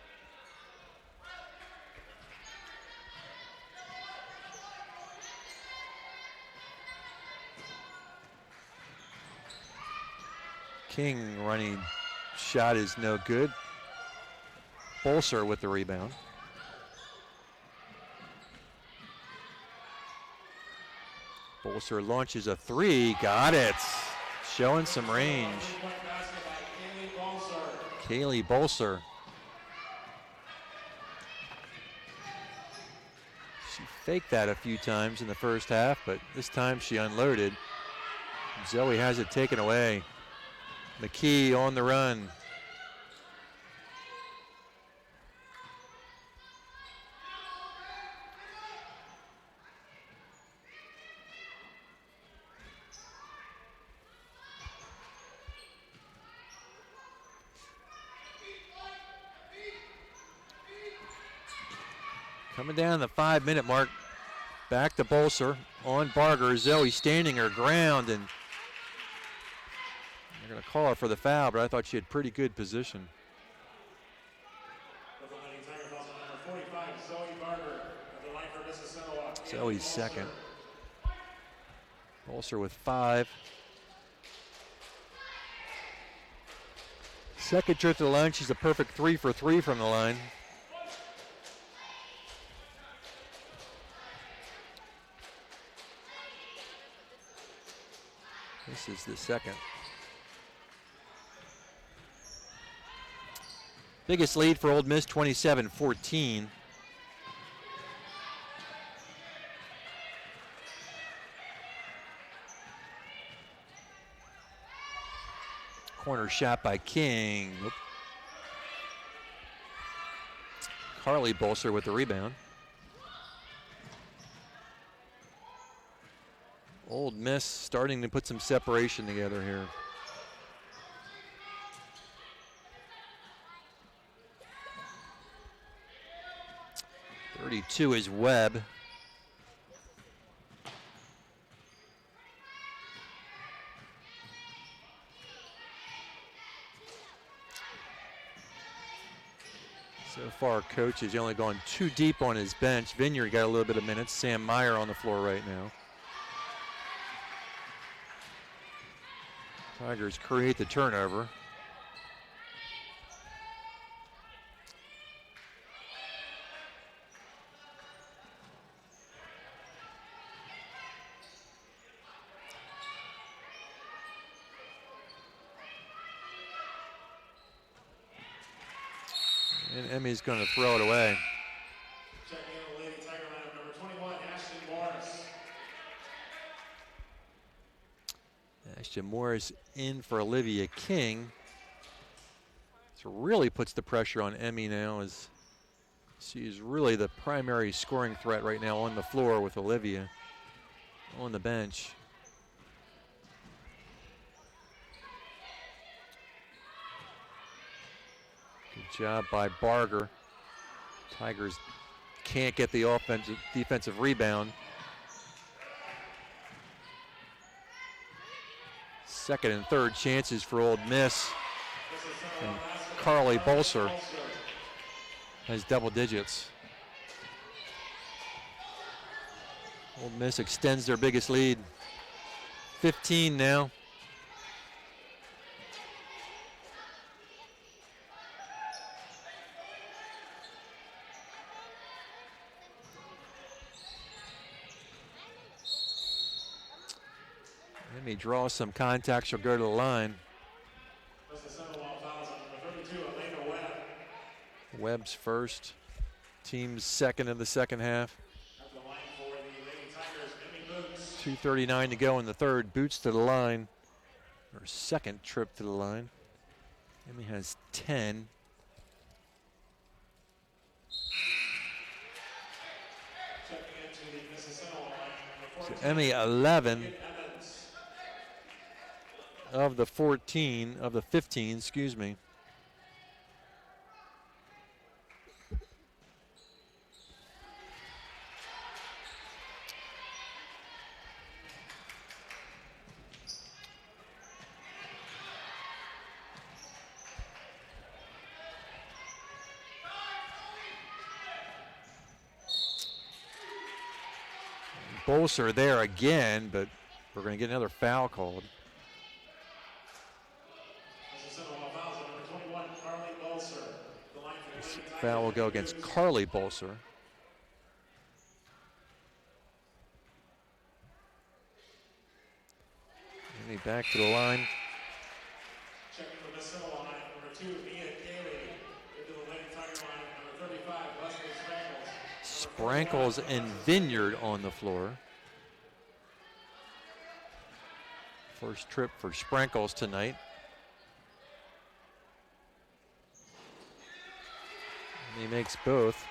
Speaker 2: King running shot is no good. Bolser with the rebound. Bolser launches a three, got it. Showing some range. Kaylee Bolser. She faked that a few times in the first half, but this time she unloaded. Zoe has it taken away. McKee on the run. Coming down the 5-minute mark. Back to Bolser on Barger. Zoe standing her ground, and they're going to call her for the foul, but I thought she had pretty good position. Zoe's second. Bolser with 5. Second trip to the line. She's a perfect 3 for 3 from the line. This is the second. Biggest lead for Ole Miss, 27-14. Corner shot by King. Nope. Carly Bolser with the rebound. Ole Miss starting to put some separation together here. .32 is Webb. So far, coach has only gone 2 deep on his bench. Vineyard got a little bit of minutes. Sam Meyer on the floor right now. Tigers create the turnover. And Emmy's going to throw it away.
Speaker 8: Checking in the Lady Tiger lineup, number 21, Ashton Morris.
Speaker 2: Ashton Morris in for Olivia King. So really puts the pressure on Emmy now, as she's really the primary scoring threat right now on the floor with Olivia on the bench. Good job by Barger. Tigers can't get the defensive rebound. Second and third chances for Ole Miss. And Carly Bolser has double digits. Ole Miss extends their biggest lead. 15 now. Emmy draws some contact, she'll go to the line. Webb's first, team's second in the second half. 2:39 to go in the third, Boots to the line. Her second trip to the line. Emmy has 10. So Emmy 11 of the 14, of the 15, excuse me. Bolser there again, but we're going to get another foul called. This foul will go against Carly Bolser. Emmy back to the line.
Speaker 8: Checking the Mississinewa line, number 2, Mia Gailey. Into the Lady Tiger line, number 35, Leslie Sprankles.
Speaker 2: Sprankles and Vineyard on the floor. First trip for Sprankles tonight. And he makes both.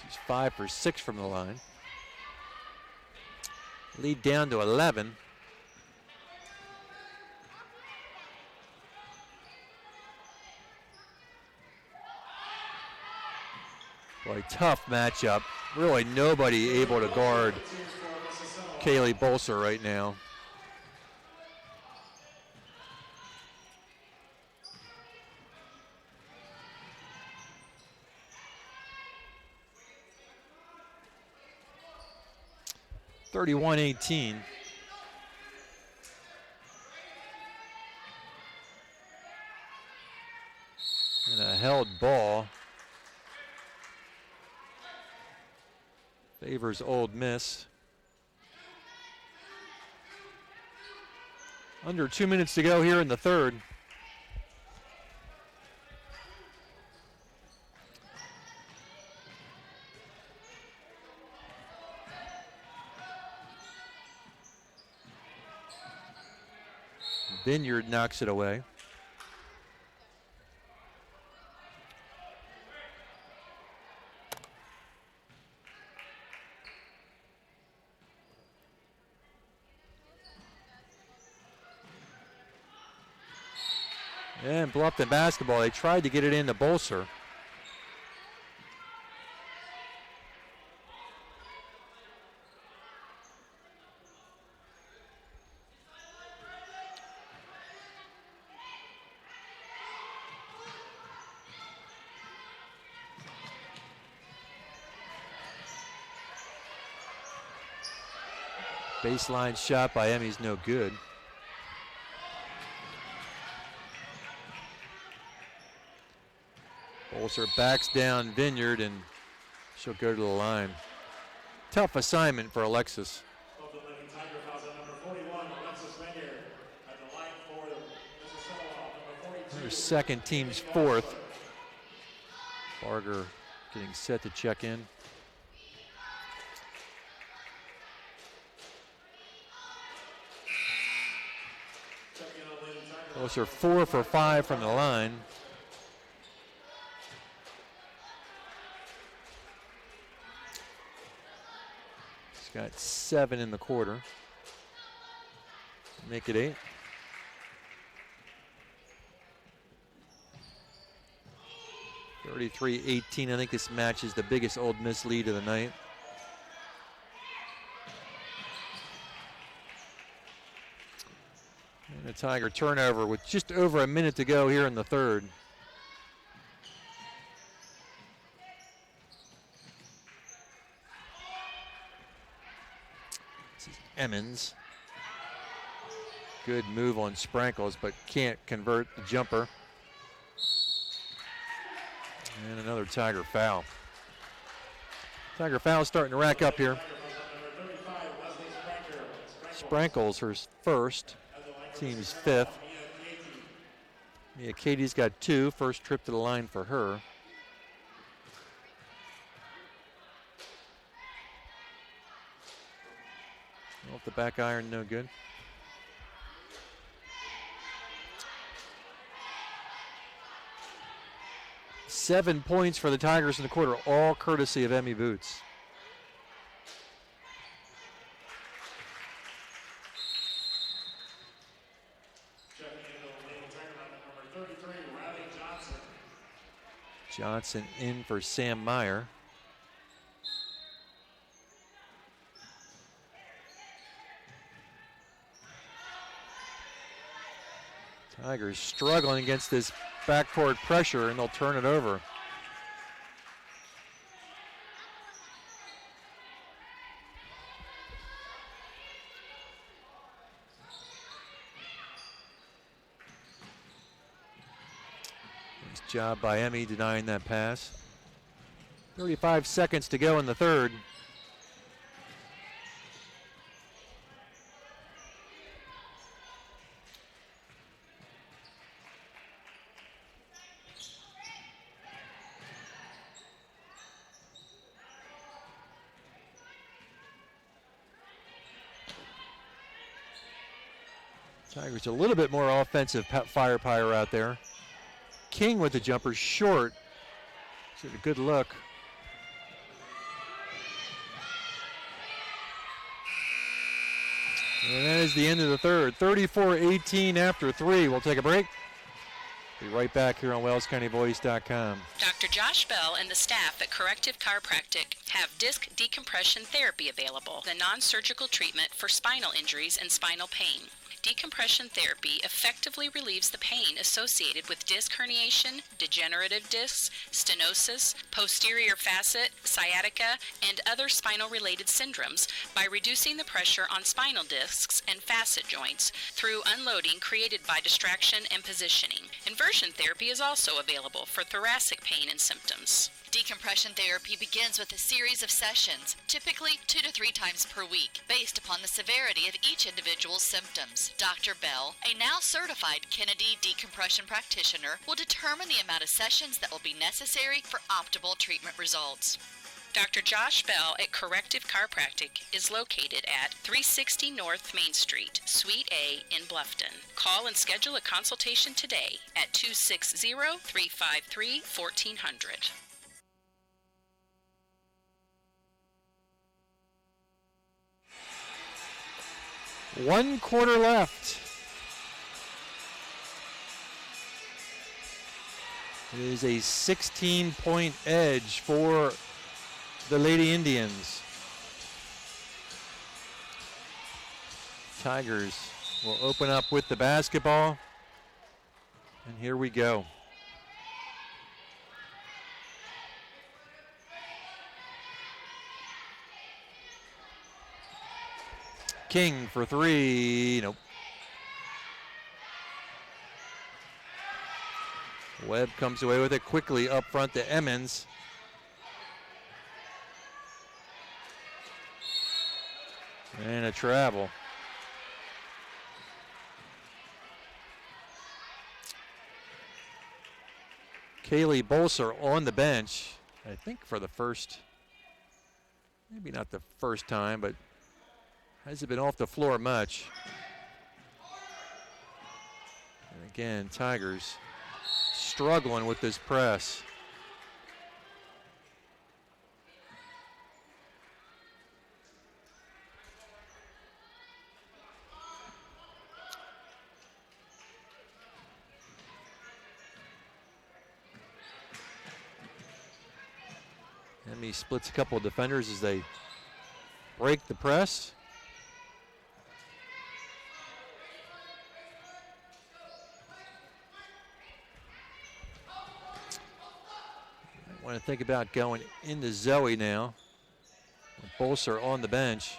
Speaker 2: She's 5 for 6 from the line. Lead down to 11. Boy, tough matchup. Really nobody able to guard Kaylee Bolser right now. (31-18). And a held ball. Favors Old Miss. Under 2 minutes to go here in the third. Vineyard knocks it away. And Bluffton basketball, they tried to get it into Bolser. Baseline shot by Emmy's no good. Bolser backs down Vineyard and she'll go to the line. Tough assignment for Alexis. Her second, team's fourth. Barger getting set to check in. Bolser 4 for 5 from the line. She's got 7 in the quarter. Make it 8. (33-18). I think this match is the biggest Old Miss lead of the night. And a Tiger turnover with just over a minute to go here in the third. This is Emmons. Good move on Sprankles, but can't convert the jumper. And another Tiger foul. Tiger foul starting to rack up here. Sprankles, her first. Team's fifth. Yeah, Katie's got 2. First trip to the line for her. Off the back iron, no good. 7 points for the Tigers in the quarter, all courtesy of Emmy Boots. Johnson in for Sam Meyer. Tigers struggling against this backcourt pressure, and they'll turn it over. Nice job by Emmy denying that pass. 35 seconds to go in the third. Tigers a little bit more offensive firepower out there. King with the jumper, short. It's a good look. And that is the end of the third. 34-18 after 3. We'll take a break. Be right back here on WellsCountyVoice.com.
Speaker 6: Dr. Josh Bell and the staff at Corrective Chiropractic have disc decompression therapy available, the non-surgical treatment for spinal injuries and spinal pain. Decompression therapy effectively relieves the pain associated with disc herniation, degenerative discs, stenosis, posterior facet, sciatica, and other spinal-related syndromes by reducing the pressure on spinal discs and facet joints through unloading created by distraction and positioning. Inversion therapy is also available for thoracic pain and symptoms.
Speaker 1: Decompression therapy begins with a series of sessions, typically 2 to 3 times per week, based upon the severity of each individual's symptoms. Dr. Bell, a now certified Kennedy decompression practitioner, will determine the amount of sessions that will be necessary for optimal treatment results.
Speaker 6: Dr. Josh Bell at Corrective Chiropractic is located at 360 North Main Street, Suite A in Bluffton. Call and schedule a consultation today at 260-353-1400.
Speaker 2: 1 quarter left. It is a 16-point edge for the Lady Indians. Tigers will open up with the basketball. And here we go. King for 3, nope. Webb comes away with it quickly up front to Emmons. And a travel. Kaylee Bolser on the bench, I think for the first, maybe not the first time, but hasn't been off the floor much. And again, Tigers struggling with this press. Emmy splits a couple of defenders as they break the press. Want to think about going into Zoe now. Bolser on the bench.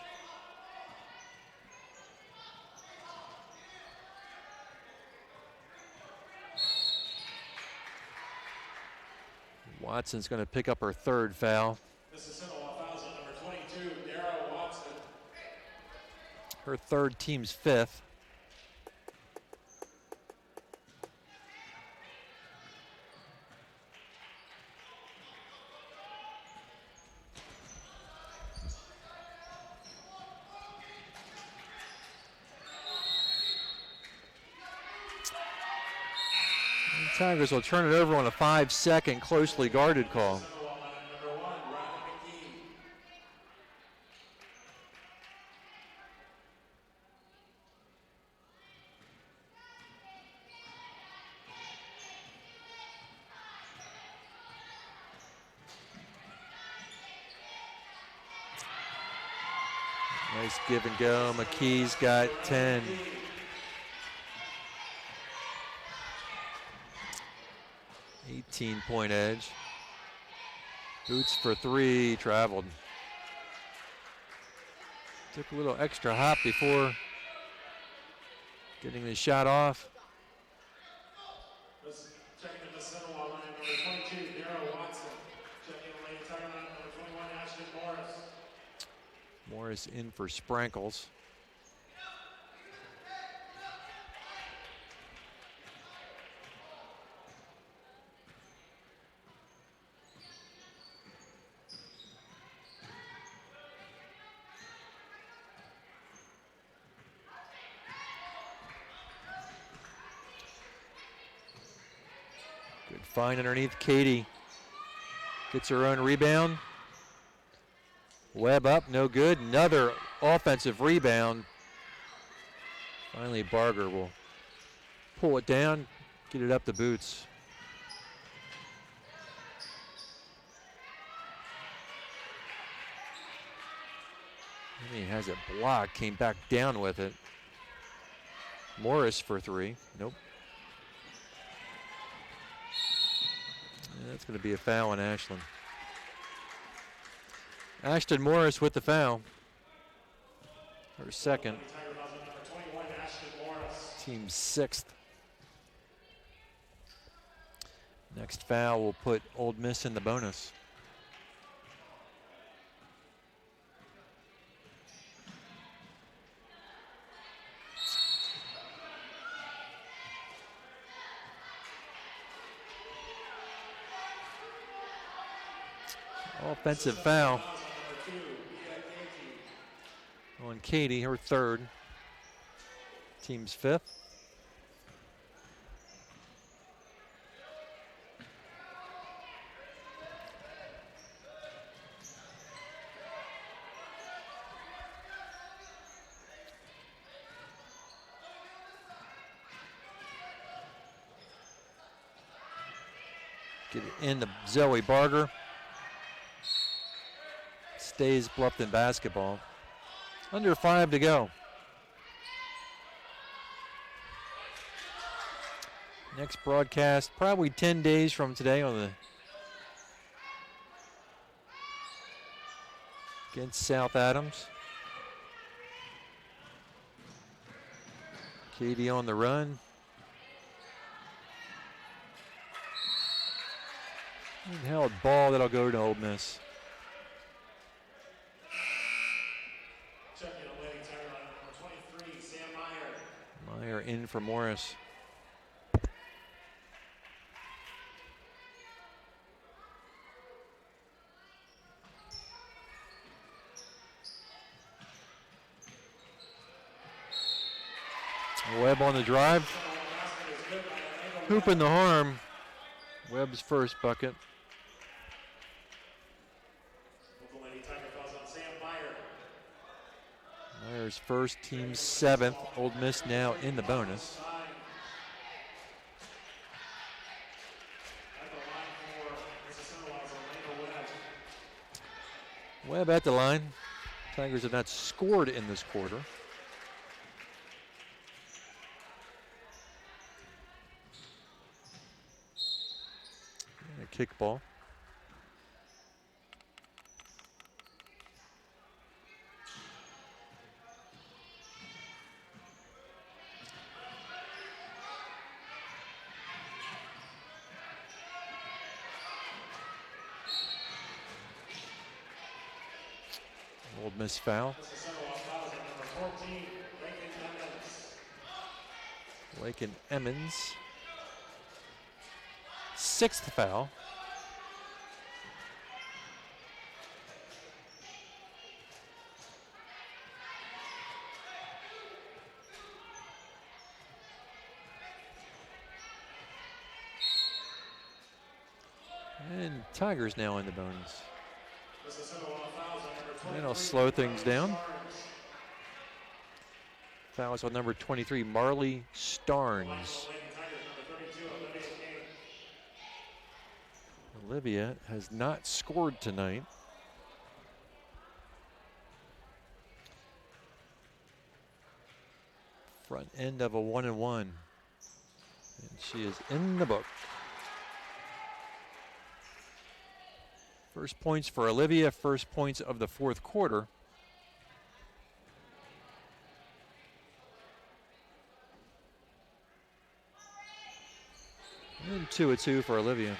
Speaker 2: Watson's going to pick up her third foul.
Speaker 8: Mississinewa fouls on number 22, Darrell Watson.
Speaker 2: Her third, team's fifth. Tigers will turn it over on a 5-second closely guarded call. Nice give and go. McKee's got 10. .18 edge. Boots for 3, traveled. Took a little extra hop before getting the shot off.
Speaker 8: Checking the Mississinewa line, number 22, Darryl Watson. Checking the lane tiger line, number 21, Ashton Morris.
Speaker 2: Morris in for Sprankles. Good find underneath. Katie gets her own rebound. Webb up, no good. Another offensive rebound. Finally, Barger will pull it down, get it up the Boots. And he has it blocked, came back down with it. Morris for 3, nope. And that's going to be a foul on Ashland. Ashton Morris with the foul. Her second. Team 6th. Next foul will put Old Miss in the bonus. Offensive foul on Katie, her 3rd. Team's 5th. Get it in to Zoe Barger. Stays Bluffton basketball. Under 5 to go. Next broadcast probably 10 days from today on the against South Adams. Katie on the run. Held ball that'll go to Old Miss. Meyer in for Morris. Webb on the drive. Hooping the harm. Webb's first bucket. Meyer's first, team 7th. Old Miss now in the bonus. Webb at the line. Tigers have not scored in this quarter. And a kickball. Old Miss foul. Lakin Emmons. 6th foul. And Tigers now in the bonus. And it'll slow things down. Fouls on number 23, Marley Starnes. Olivia has not scored tonight. Front end of a 1-1. And she is in the book. First points for Olivia, first points of the fourth quarter. And 2-2 for Olivia.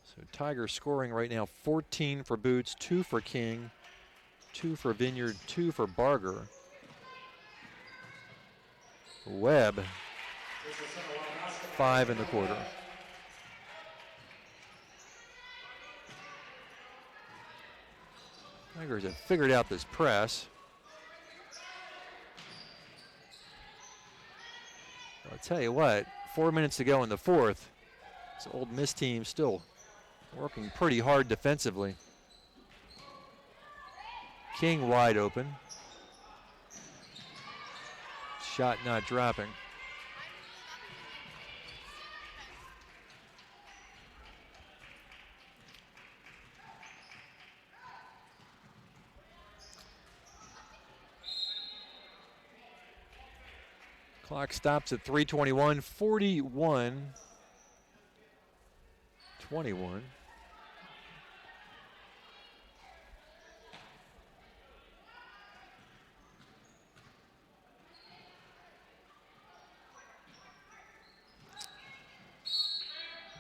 Speaker 2: So Tigers scoring right now 14 for Boots, 2 for King, 2 for Vineyard, 2 for Barger. Webb, 5 in the quarter. Tigers have figured out this press. I'll tell you what, 4 minutes to go in the fourth. This Old Miss team still working pretty hard defensively. King wide open. Shot not dropping. Clock stops at 3:21, 41-21.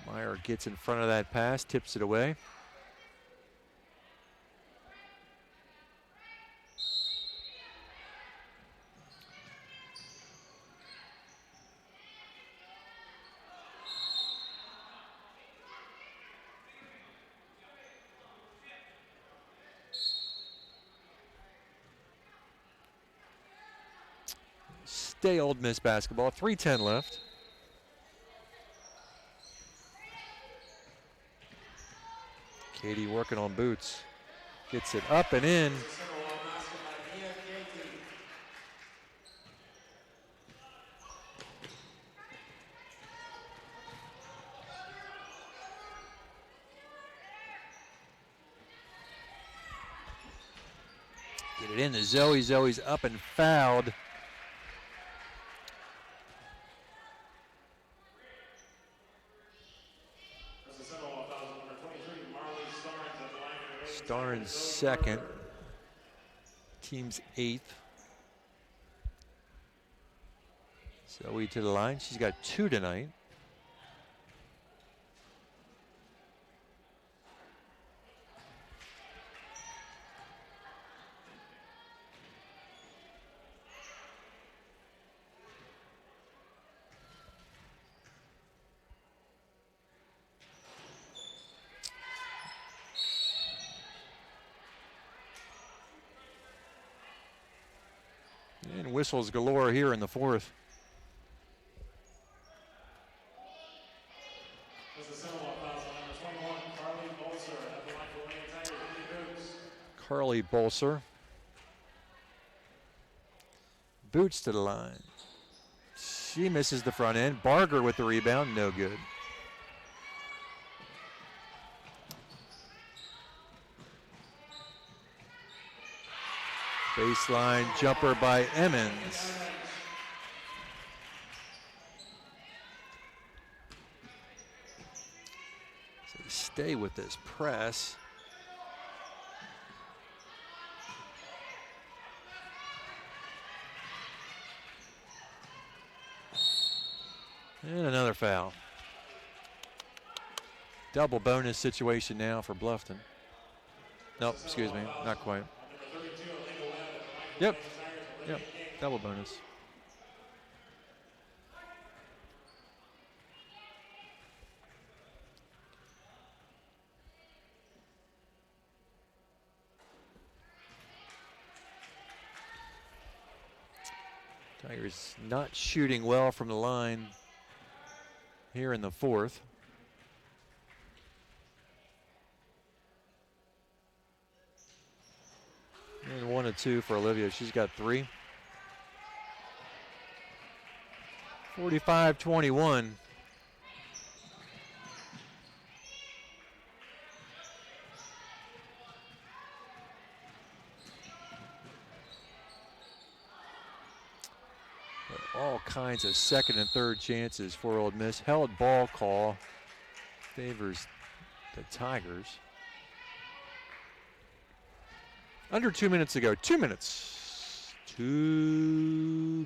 Speaker 2: Meyer gets in front of that pass, tips it away. Stay Old Miss basketball, 3:10 left. Katie working on Boots. Gets it up and in. Get it in to Zoe. Zoe's up and fouled. Starnes second, team's 8th. Zoe to the line, she's got 2 tonight. And whistles galore here in the fourth. Carly Bolser. Boots to the line. She misses the front end. Barger with the rebound, no good. Baseline jumper by Emmons. So they stay with this press. And another foul. Double bonus situation now for Bluffton. Nope, excuse me, not quite. Yep, double bonus. Tigers not shooting well from the line here in the fourth. And 1 of 2 for Olivia. She's got 3. 45-21. All kinds of second and third chances for Ole Miss. Held ball call favors the Tigers. Under 2 minutes ago. 2 minutes. 2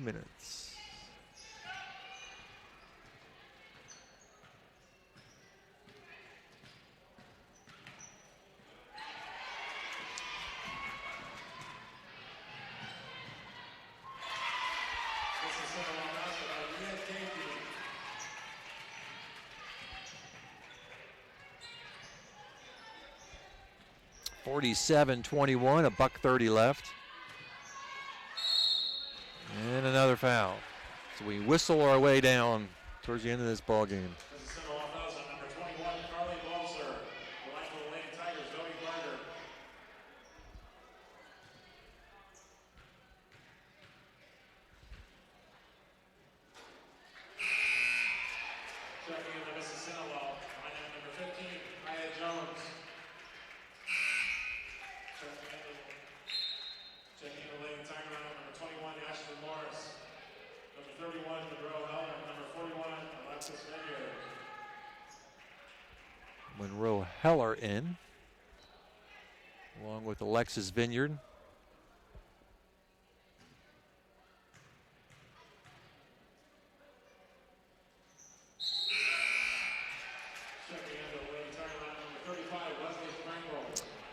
Speaker 2: minutes. $47-21, a $1:30 left. And another foul. So we whistle our way down towards the end of this ball game.
Speaker 8: Checking in the Mississinewa, lineup number 15, Aya Jones. Checking in the Lady Tiger lineup number 21, Ashley Morris. Number 31, Monroe Heller. Number 41, Alexis Vineyard.
Speaker 2: Monroe Heller in, along with Alexis Vineyard.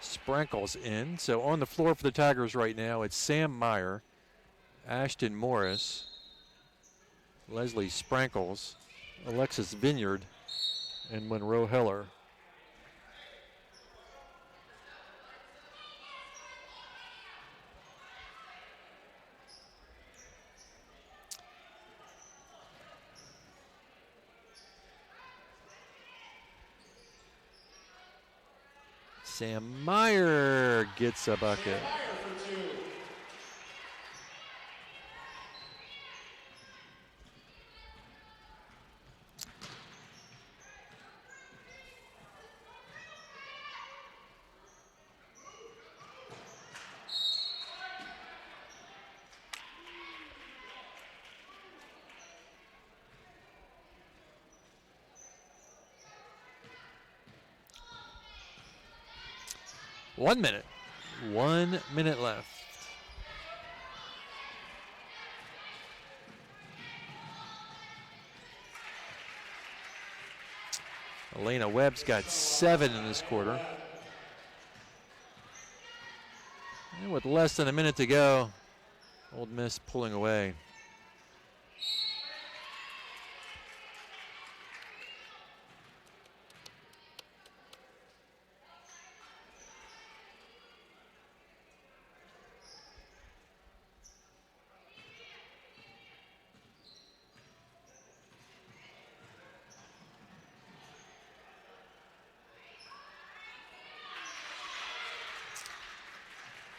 Speaker 2: Sprankles in. So on the floor for the Tigers right now, it's Sam Meyer, Ashton Morris, Leslie Sprankles, Alexis Vineyard, and Monroe Heller. Sam Meyer gets a bucket. One minute. 1 minute left. Elena Webb's got 7 in this quarter. And with less than a minute to go, Ole Miss pulling away.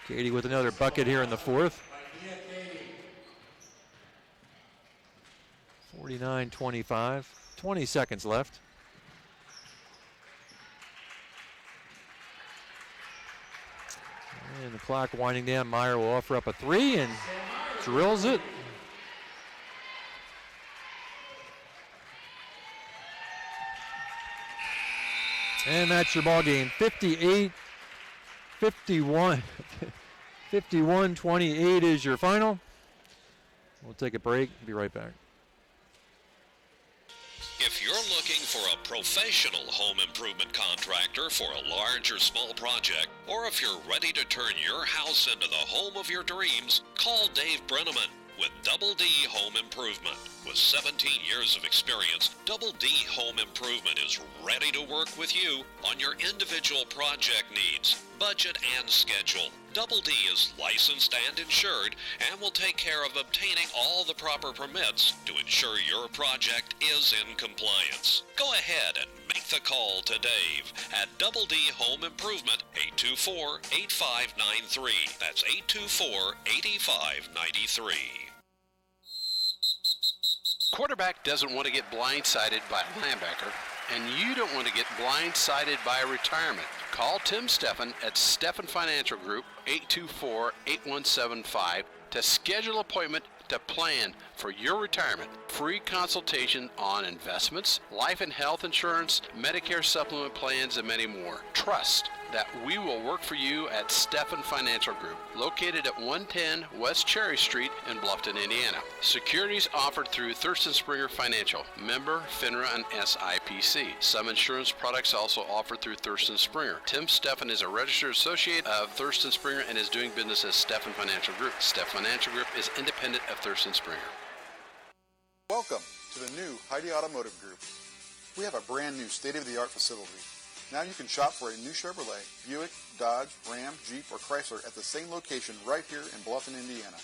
Speaker 2: Katie with another bucket here in the fourth. 49-25, 20 seconds left. And the clock winding down. Meyer will offer up a 3 and drills it. And that's your ball game. 51-28 is your final. We'll take a break. Be right back.
Speaker 7: If you're looking for a professional home improvement contractor for a large or small project, or if you're ready to turn your house into the home of your dreams, call Dave Brenneman. with Double D Home Improvement. With 17 years of experience, Double D Home Improvement is ready to work with you on your individual project needs, budget, and schedule. Double D is licensed and insured and will take care of obtaining all the proper permits to ensure your project is in compliance. Go ahead and make the call to Dave at Double D Home Improvement, 824-8593. That's 824-8593.
Speaker 10: Quarterback doesn't want to get blindsided by a linebacker, and you don't want to get blindsided by a retirement. Call Tim Steffen at Steffen Financial Group, 824-8175, to schedule an appointment to plan for your retirement. Free consultation on investments, life and health insurance, Medicare supplement plans, and many more. Trust that we will work for you at Steffen Financial Group, located at 110 West Cherry Street in Bluffton, Indiana. Securities offered through Thurston Springer Financial, member FINRA and SIPC. Some insurance products also offered through Thurston Springer. Tim Steffen is a registered associate of Thurston Springer and is doing business as Steffen Financial Group. Steffen Financial Group is independent of Thurston Springer.
Speaker 11: Welcome to the new Heidi Automotive Group. We have a brand new state-of-the-art facility. Now you can shop for a new Chevrolet, Buick, Dodge, Ram, Jeep, or Chrysler at the same location right here in Bluffton, Indiana.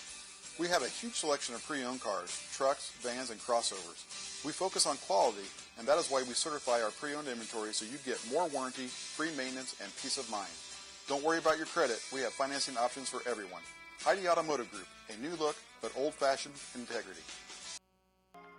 Speaker 11: We have a huge selection of pre-owned cars, trucks, vans, and crossovers. We focus on quality, and that is why we certify our pre-owned inventory so you get more warranty, free maintenance, and peace of mind. Don't worry about your credit. We have financing options for everyone. Heidi Automotive Group, a new look, but old-fashioned integrity.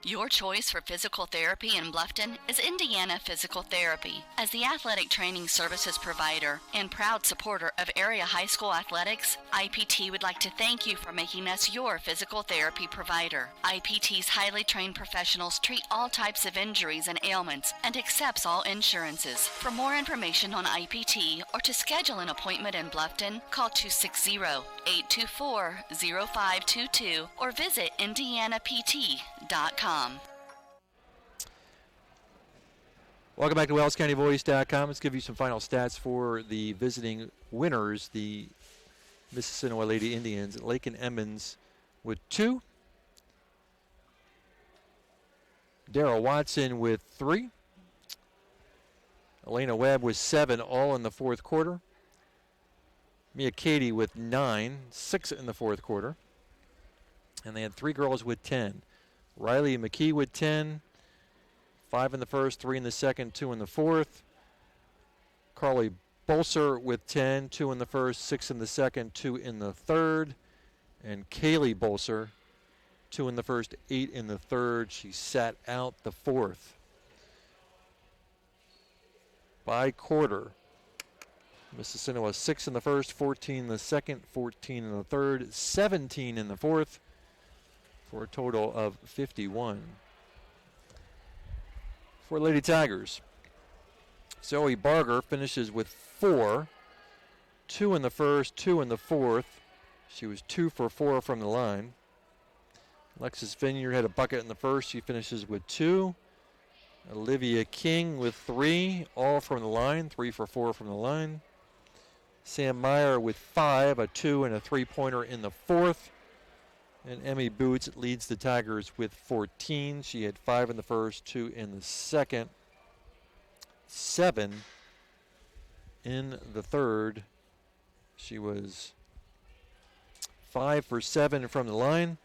Speaker 1: Your choice for physical therapy in Bluffton is Indiana Physical Therapy. As the athletic training services provider and proud supporter of area high school athletics, IPT would like to thank you for making us your physical therapy provider. IPT's highly trained professionals treat all types of injuries and ailments and accepts all insurances. For more information on IPT or to schedule an appointment in Bluffton, call 260-824-0522 or visit indianapt.com.
Speaker 2: Welcome back to WellsCountyVoice.com. Let's give you some final stats for the visiting winners, the Mississinewa Lady Indians. Lakin Emmons with 2. Daryl Watson with 3. Elena Webb with 7, all in the fourth quarter. Mia Cady with 9, 6 in the fourth quarter. And they had 3 girls with 10. Riley McKee with 10, 5 in the first, 3 in the second, 2 in the fourth. Carly Bolser with 10, 2 in the first, 6 in the second, 2 in the third. And Kaylee Bolser, 2 in the first, 8 in the third. She sat out the fourth. By quarter, Mississinewa 6 in the first, 14 in the second, 14 in the third, 17 in the fourth, for a total of 51. For Lady Tigers, Zoe Barger finishes with 4, 2 in the first, 2 in the fourth. She was 2 for 4 from the line. Alexis Vineyard had a bucket in the first. She finishes with 2. Olivia King with 3, all from the line, 3 for 4 from the line. Sam Meyer with 5, a 2 and a 3-pointer in the fourth. And Emmy Boots leads the Tigers with 14. She had 5 in the first, 2 in the second, 7 in the third. She was 5 for 7 from the line.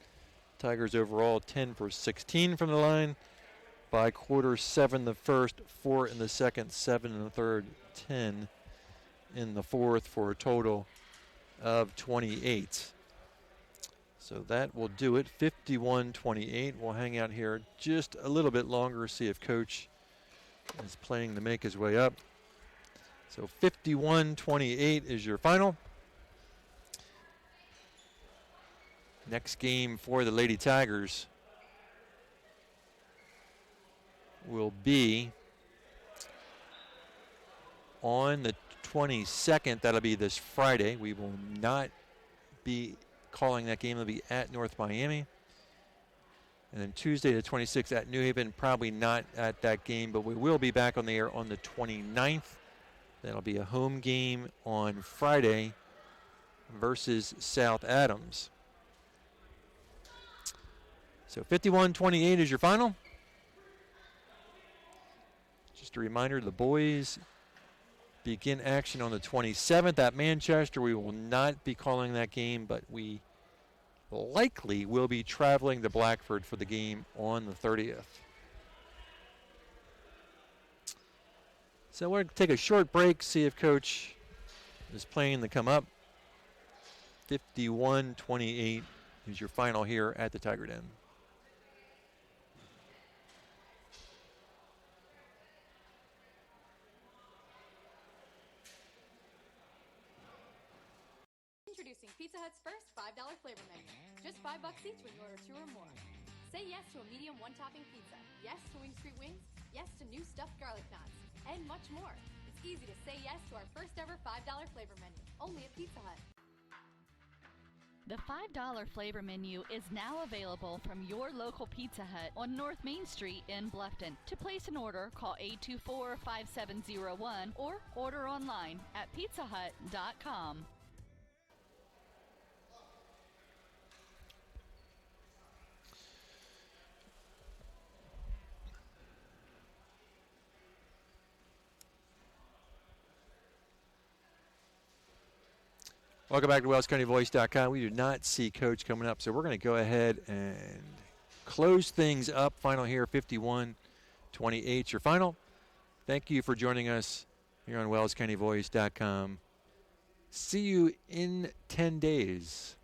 Speaker 2: Tigers overall 10 for 16 from the line. By quarter, 7 in the first, 4 in the second, 7 in the third, 10 in the fourth, for a total of 28. So that will do it, 51-28. We'll hang out here just a little bit longer, see if Coach is planning to make his way up. So 51-28 is your final. Next game for the Lady Tigers will be on the 22nd. That'll be this Friday. We will not be calling that game. Will be at North Miami. And then Tuesday the 26th at New Haven, probably not at that game, but we will be back on the air on the 29th. That'll be a home game on Friday versus South Adams. So 51-28 is your final. Just a reminder, the boys begin action on the 27th at Manchester. We will not be calling that game, but we likely will be traveling to Blackford for the game on the 30th. So we're going to take a short break, see if Coach is planning to come up. 51-28 is your final here at the Tiger Den.
Speaker 9: Introducing Pizza Hut's first $5 flavor menu. Just $5 each when you order 2 or more. Say yes to a medium one-topping pizza. Yes to Wing Street Wings. Yes to new stuffed garlic knots. And much more. It's easy to say yes to our first ever $5 flavor menu. Only at Pizza Hut.
Speaker 1: The $5 flavor menu is now available from your local Pizza Hut on North Main Street in Bluffton. To place an order, call 824-5701 or order online at pizzahut.com.
Speaker 2: Welcome back to WellsCountyVoice.com. We do not see Coach coming up, so we're going to go ahead and close things up. Final here, 51-28, your final. Thank you for joining us here on WellsCountyVoice.com. See you in 10 days.